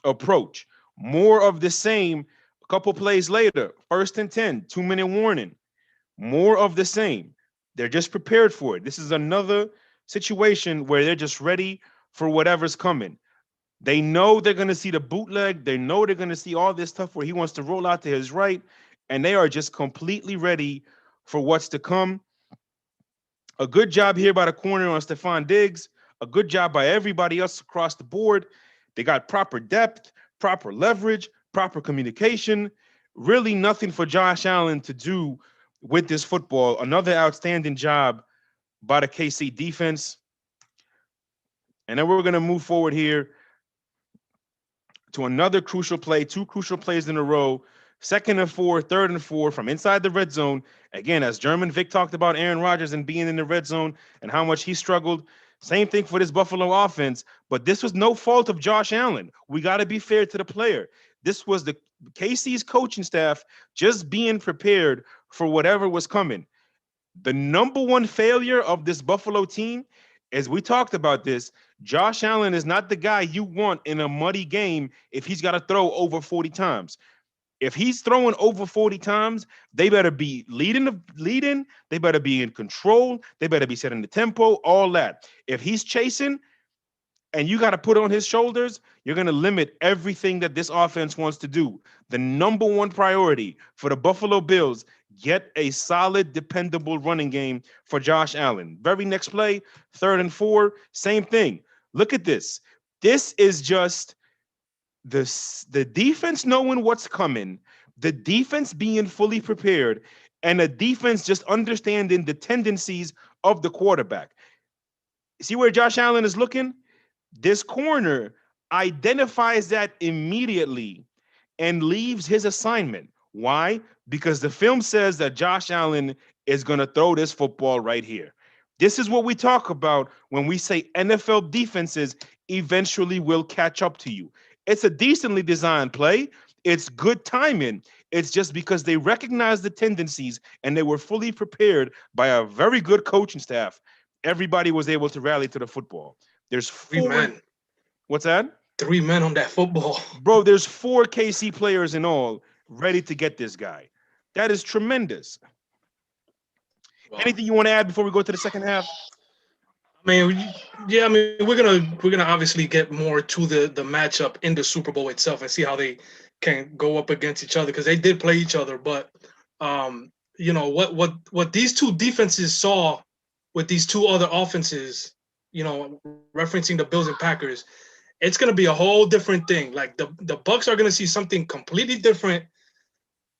approach. More of the same. A couple plays later, 1st and 10, 2-minute warning. More of the same. They're just prepared for it. This is another situation where they're just ready for whatever's coming. They know they're going to see the bootleg. They know they're going to see all this stuff where he wants to roll out to his right, and they are just completely ready for what's to come. A good job here by the corner on Stephon Diggs. A good job by everybody else across the board. They got proper depth, proper leverage, proper communication. Really nothing for Josh Allen to do with this football. Another outstanding job by the KC defense. And then we're going to move forward here to another crucial play, 2 crucial plays in a row. 2nd and 4, 3rd and 4 from inside the red zone. Again, as German Vic talked about Aaron Rodgers and being in the red zone and how much he struggled. Same thing for this Buffalo offense, but this was no fault of Josh Allen. We got to be fair to the player. This was the KC's coaching staff just being prepared for whatever was coming. The number one failure of this Buffalo team, as we talked about this, Josh Allen is not the guy you want in a muddy game if he's got to throw over 40 times. If he's throwing over 40 times, they better be leading. They better be in control. They better be setting the tempo, all that. If he's chasing and you got to put on his shoulders, you're going to limit everything that this offense wants to do. The number one priority for the Buffalo Bills, get a solid, dependable running game for Josh Allen. Very next play, 3rd and 4, same thing. Look at this. This is just the defense knowing what's coming, the defense being fully prepared, and the defense just understanding the tendencies of the quarterback. See where Josh Allen is looking? This corner identifies that immediately and leaves his assignment. Why? Because the film says that Josh Allen is going to throw this football right here. This is what we talk about when we say NFL defenses eventually will catch up to you. It's a decently designed play. It's good timing. It's just because they recognize the tendencies and they were fully prepared by a very good coaching staff. Everybody was able to rally to the football. There's 4 3 men. What's that? 3 men on that football. Bro, there's 4 KC players in all ready to get this guy. That is tremendous. Wow. Anything you want to add before we go to the second half? I mean, yeah, I mean, we're gonna obviously get more to the matchup in the Super Bowl itself and see how they can go up against each other, because they did play each other. But you know what these 2 defenses saw with these 2 other offenses, you know, referencing the Bills and Packers, it's gonna be a whole different thing. Like the Bucks are gonna see something completely different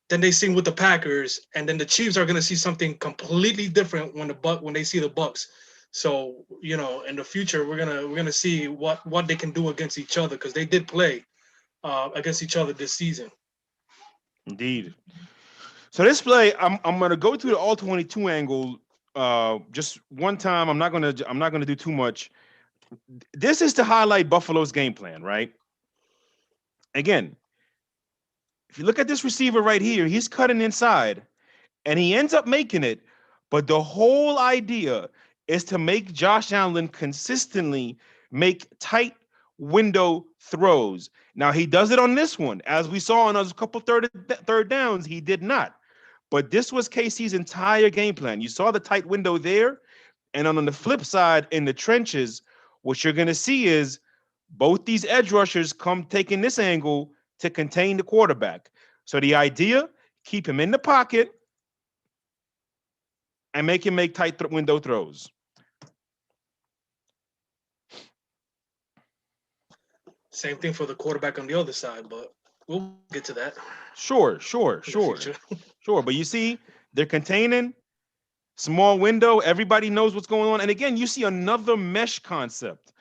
than they seen with the Packers, and then the Chiefs are gonna see something completely different when they see the Bucks. So, you know, in the future, we're gonna see what they can do against each other, because they did play against each other this season. Indeed. So this play, I'm gonna go to the all 22 angle just one time. I'm not gonna do too much. This is to highlight Buffalo's game plan, right? Again, if you look at this receiver right here, he's cutting inside, and he ends up making it. But the whole idea is to make Josh Allen consistently make tight window throws. Now, he does it on this one. As we saw on a couple third downs, he did not. But this was KC's entire game plan. You saw the tight window there. And on the flip side, in the trenches, what you're going to see is both these edge rushers come taking this angle to contain the quarterback. So the idea, keep him in the pocket and make him make tight window throws. Same thing for the quarterback on the other side, but we'll get to that Sure. in the future. Sure. But you see, they're containing small window. Everybody knows what's going on. And again, you see another mesh concept.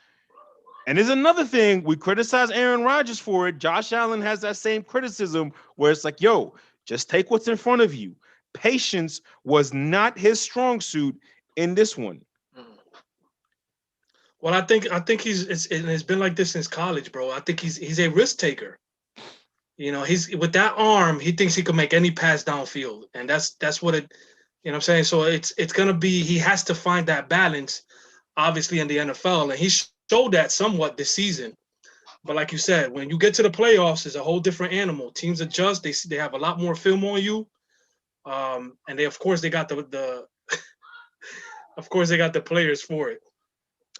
And there's another thing we criticize Aaron Rodgers for it. Josh Allen has that same criticism where it's like, yo, just take what's in front of you. Patience was not his strong suit in this one. Well, I think it's been like this since college, bro. I think he's a risk taker. You know, he's with that arm, he thinks he can make any pass downfield, and that's what it. You know what I'm saying? So it's gonna be he has to find that balance, obviously in the NFL, and he showed that somewhat this season. But like you said, when you get to the playoffs, it's a whole different animal. Teams adjust. They have a lot more film on you, and they of course they got the of course they got the players for it.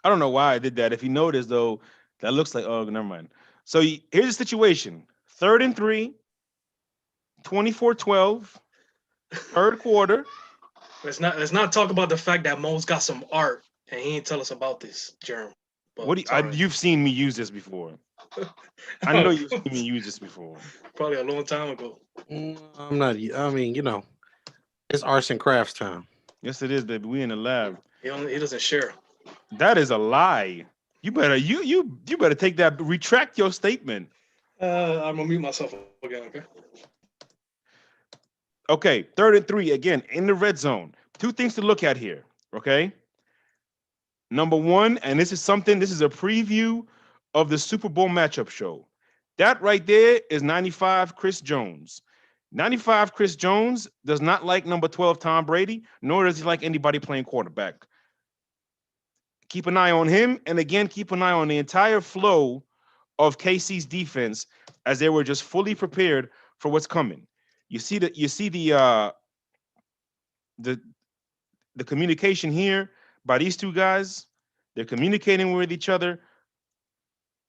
I don't know why I did that. If you notice, though, that looks like, oh, never mind. So here's the situation. 3rd and 3, 24-12, third quarter. Let's not talk about the fact that Mo's got some art and he didn't tell us about this, Jerm. But What do it's all right. you've seen me use this before. I know you've seen me use this before. Probably a long time ago. I'm not. I mean, you know, it's arts and crafts time. Yes, it is, baby. We in the lab. He doesn't share. That is a lie. You better take that. Retract your statement. I'm gonna mute myself again. Okay. Okay, 3rd and 3 again in the red zone. 2 things to look at here. Okay. Number 1, and this is a preview of the Super Bowl matchup show. That right there is 95 Chris Jones. 95 Chris Jones does not like number 12 Tom Brady, nor does he like anybody playing quarterback. Keep an eye on him, and again, keep an eye on the entire flow of KC's defense as they were just fully prepared for what's coming. You see the communication here by these 2 guys. They're communicating with each other.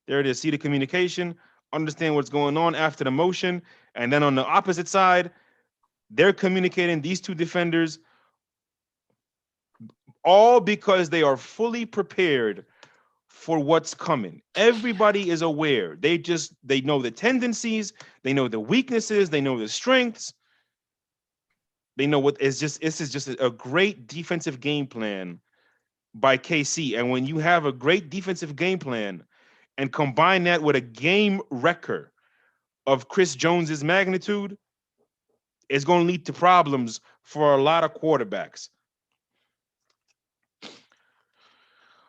There it is. See the communication, understand what's going on after the motion. And then on the opposite side, they're communicating, these 2 defenders, all because they are fully prepared for what's coming. Everybody is aware. They know the tendencies, they know the weaknesses, they know the strengths. They know this is just a great defensive game plan by KC. And when you have a great defensive game plan and combine that with a game record of Chris Jones's magnitude, it's going to lead to problems for a lot of quarterbacks.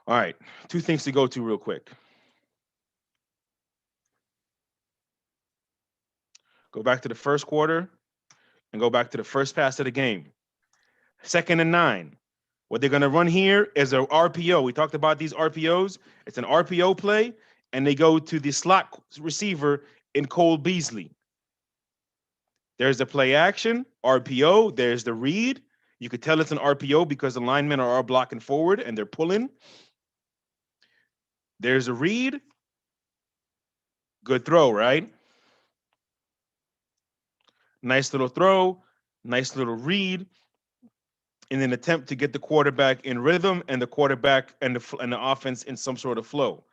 All right, 2 things to go to real quick. Go back to the first quarter and go back to the first pass of the game. 2nd and 9. What they're going to run here is an RPO. We talked about these RPOs. It's an RPO play, and they go to the slot receiver in Cole Beasley. There's the play action, RPO. There's the read. You could tell it's an RPO because the linemen are blocking forward and they're pulling. There's a read. Good throw, right? Nice little throw, nice little read, in an attempt to get the quarterback in rhythm and the quarterback and the offense in some sort of flow.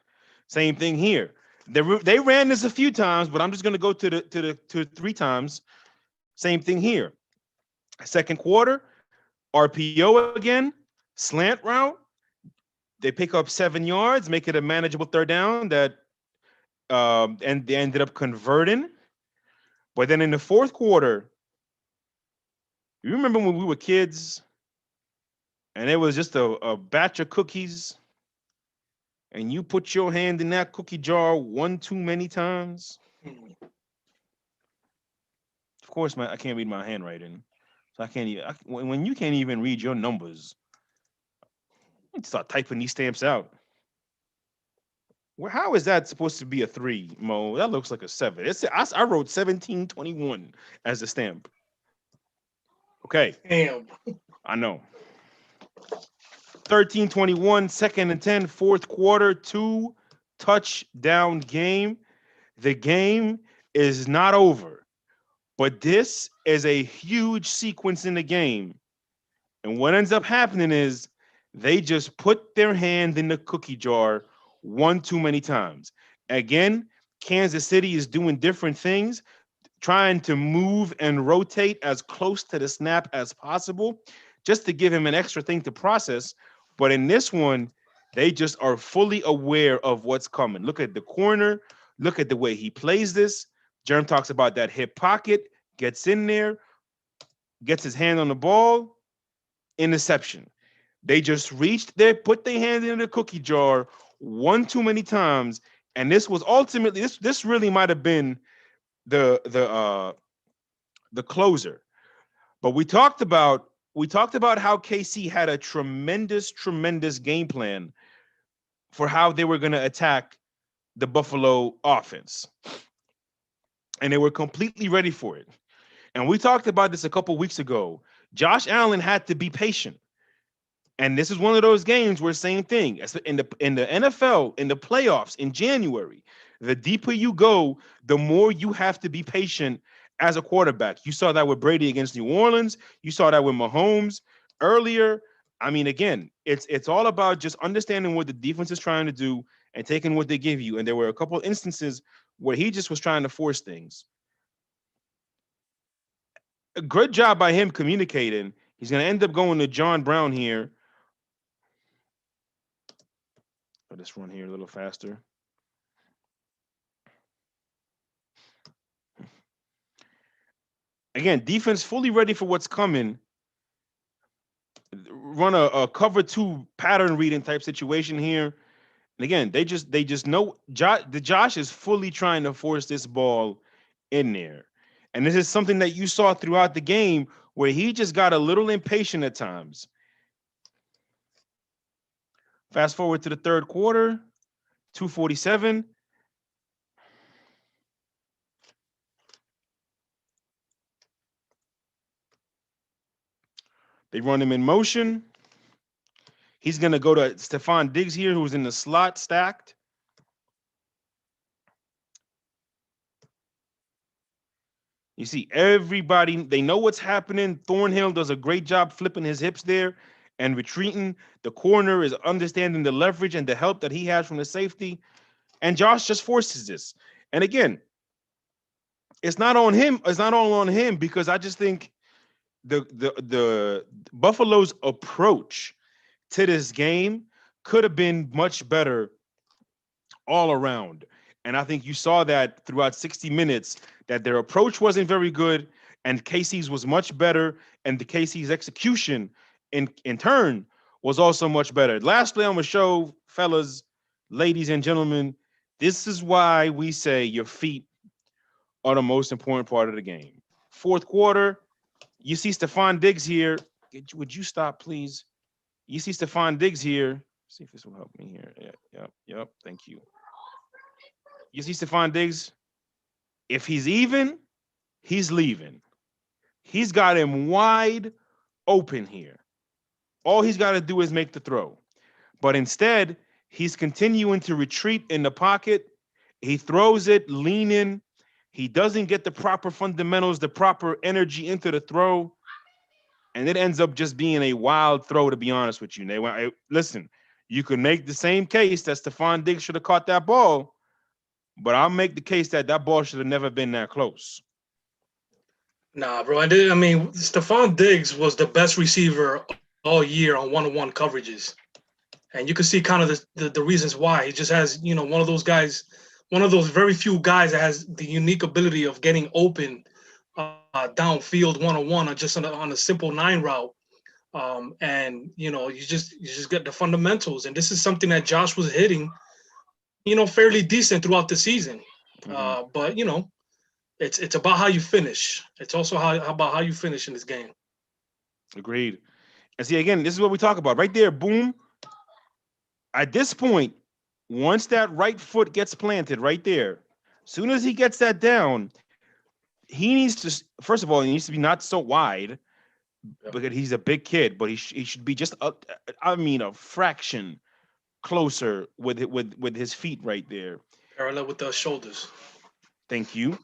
Same thing here. They ran this a few times, but I'm just going to go to 3 times. Same thing here. 2nd quarter, RPO again, slant route. They pick up 7 yards, make it a manageable 3rd down and they ended up converting. But then in the 4th quarter, you remember when we were kids and it was just a batch of cookies and you put your hand in that cookie jar 1 too many times? Of course, I can't read my handwriting. So I can't even, when you can't even read your numbers, you start typing these stamps out. Well, how is that supposed to be a 3, Mo? That looks like a 7. I wrote 1721 as a stamp. Okay. Damn. I know. 13-21, 2nd and 10, 4th quarter, 2 touchdown game. The game is not over, but this is a huge sequence in the game. And what ends up happening is they just put their hand in the cookie jar 1 too many times. Again, Kansas City is doing different things, trying to move and rotate as close to the snap as possible, just to give him an extra thing to process. But in this one, they just are fully aware of what's coming. Look at the corner. Look at the way he plays this. Jerm talks about that hip pocket, gets in there, gets his hand on the ball, interception. They just reached there, put their hand in the cookie jar one too many times, and this was ultimately this really might have been the closer. But we talked about how KC had a tremendous game plan for how they were going to attack the Buffalo offense, and they were completely ready for it. And we talked about this a couple weeks ago. Josh Allen had to be patient. And this is one of those games where same thing. In the NFL, in the playoffs, in January, the deeper you go, the more you have to be patient as a quarterback. You saw that with Brady against New Orleans. You saw that with Mahomes earlier. I mean, again, it's all about just understanding what the defense is trying to do and taking what they give you. And there were a couple of instances where he just was trying to force things. A good job by him communicating. He's going to end up going to John Brown here. Let us run here a little faster. Again, defense fully ready for what's coming. Run a cover two pattern reading type situation here. And again, they just know Josh is fully trying to force this ball in there. And this is something that you saw throughout the game where he just got a little impatient at times. Fast forward to the third quarter, 2:47. They run him in motion. He's going to go to Stephon Diggs here, who's in the slot stacked. You see everybody, they know what's happening. Thornhill does a great job flipping his hips there and retreating. The corner is understanding the leverage and the help that he has from the safety. And Josh just forces this. And again, it's not on him. It's not all on him because I just think the Buffalo's approach to this game could have been much better all around. And I think you saw that throughout 60 minutes that their approach wasn't very good and KC's was much better. And the KC's execution in turn was also much better. Lastly on the show, fellas, ladies and gentlemen, this is why we say your feet are the most important part of the game. Fourth quarter, you see Stephon Diggs here. Would you stop, please? You see Stephon Diggs here. See if this will help me here. Yep. Thank you. You see Stephon Diggs. If he's even, he's leaving. He's got him wide open here. All he's got to do is make the throw. But instead, he's continuing to retreat in the pocket. He throws it leaning. He doesn't get the proper fundamentals, the proper energy into the throw. And it ends up just being a wild throw, to be honest with you. Listen, you could make the same case that Stephon Diggs should have caught that ball, but I'll make the case that ball should have never been that close. Nah, bro. I mean, Stephon Diggs was the best receiver all year on one-on-one coverages. And you can see kind of the reasons why. He just has, one of those guys, one of those very few guys that has the unique ability of getting open downfield one-on-one or just on a simple 9 route. And, you just get the fundamentals. And this is something that Josh was hitting, fairly decent throughout the season. Mm-hmm. But, it's about how you finish. It's also about how you finish in this game. Agreed. And see, again, this is what we talk about right there. Boom. At this point, once that right foot gets planted right there, as soon as he gets that down, he needs to, first of all, he needs to be not so wide because he's a big kid, but he should be just, a fraction closer with his feet right there. Parallel with the shoulders. Thank you.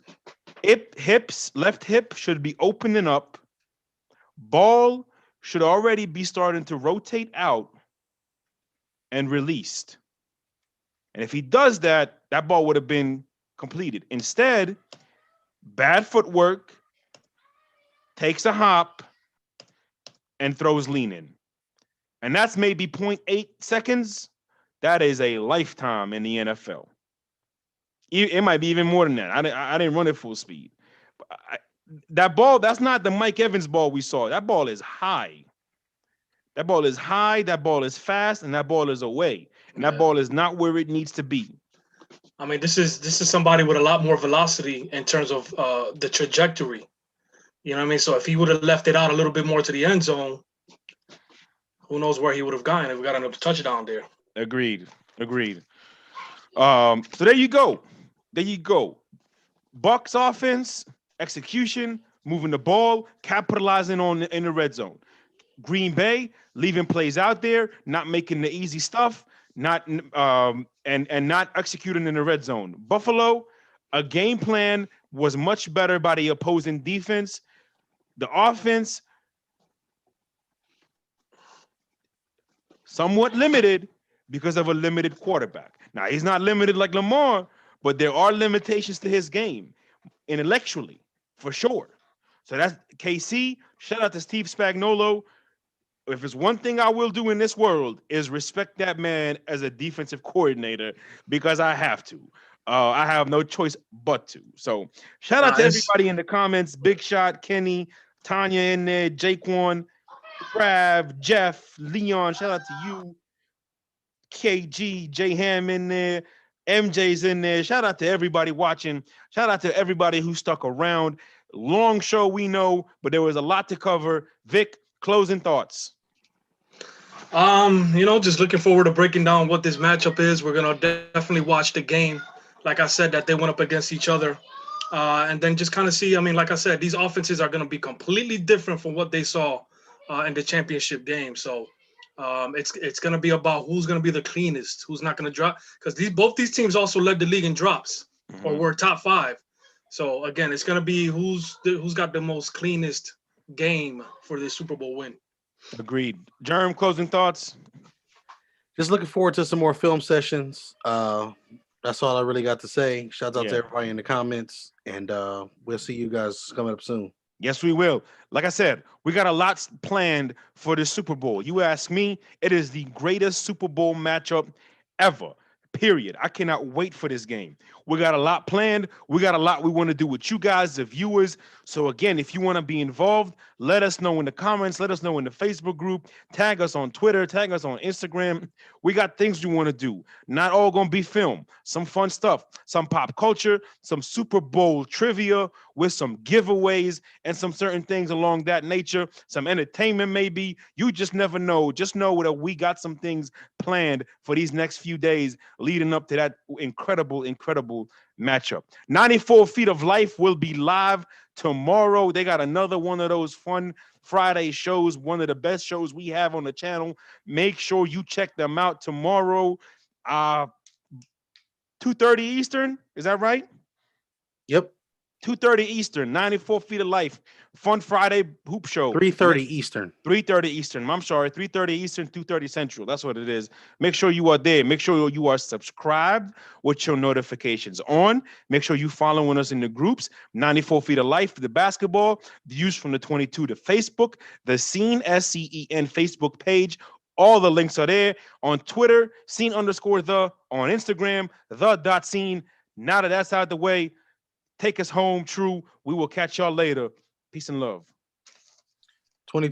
Left hip should be opening up. Ball should already be starting to rotate out and released. And if he does that, that ball would have been completed. Instead, bad footwork, takes a hop, and throws lean in. And that's maybe 0.8 seconds. That is a lifetime in the NFL. It might be even more than that. I didn't run it full speed. That ball, that's not the Mike Evans ball we saw. That ball is high. That ball is high, that ball is fast, and that ball is away. And that ball is not where it needs to be. I mean, this is somebody with a lot more velocity in terms of the trajectory. You know what I mean? So if he would have left it out a little bit more to the end zone, who knows where he would have gone if we got another touchdown there. Agreed. So there you go. Bucks offense, execution, moving the ball, capitalizing on in the red zone. Green Bay leaving plays out there, not making the easy stuff, not and not executing in the red zone. Buffalo, a game plan was much better by the opposing defense. The offense, somewhat limited because of a limited quarterback. Now, he's not limited like Lamar, but there are limitations to his game intellectually, for sure. So that's KC. Shout out to Steve Spagnuolo. If there's one thing I will do in this world is respect that man as a defensive coordinator because I have to. I have no choice but to. So shout out to everybody in the comments. Big Shot, Kenny, Tanya in there, Jaquan, Trav, Jeff, Leon. Shout out to you. KG, J Ham in there. MJ's in there. Shout out to everybody watching. Shout out to everybody who stuck around. Long show, we know, but there was a lot to cover. Vic, closing thoughts. Just looking forward to breaking down what this matchup is. We're gonna definitely watch the game. Like I said, that they went up against each other. And then just kind of see, I mean, like I said, these offenses are gonna be completely different from what they saw in the championship game. So it's gonna be about who's gonna be the cleanest, who's not gonna drop, because both these teams also led the league in drops or were top 5. So again, it's gonna be who's got the most cleanest game for this Super Bowl win. Agreed. Germ, closing thoughts. Just looking forward to some more film sessions. That's all I really got to say. Shout out to everybody in the comments, and we'll see you guys coming up soon. Yes, we will. Like I said, we got a lot planned for the Super Bowl. You ask me, it is the greatest Super Bowl matchup ever. Period. I cannot wait for this game. We got a lot planned. We got a lot we want to do with you guys, the viewers. So again, if you want to be involved, let us know in the comments. Let us know in the Facebook group. Tag us on Twitter. Tag us on Instagram. We got things we want to do. Not all going to be film. Some fun stuff. Some pop culture. Some Super Bowl trivia with some giveaways and some certain things along that nature. Some entertainment maybe. You just never know. Just know that we got some things planned for these next few days leading up to that incredible matchup. 94 Feet of Life will be live tomorrow. They got another one of those fun Friday shows, one of the best shows we have on the channel. Make sure you check them out tomorrow. 2:30 Eastern, is that right? Yep. 2:30 Eastern, 94 Feet of Life. Fun Friday hoop show. 3:30 Eastern. 3:30 Eastern. I'm sorry, 3:30 Eastern, 2:30 Central. That's what it is. Make sure you are there. Make sure you are subscribed with your notifications on. Make sure you following us in the groups. 94 Feet of Life for the basketball. Views from the 22 to Facebook. The Scene, SCEN Facebook page. All the links are there. On Twitter, scene_the. On Instagram, the.scene. Now that that's out the way, take us home, True. We will catch y'all later. Peace and love. 22.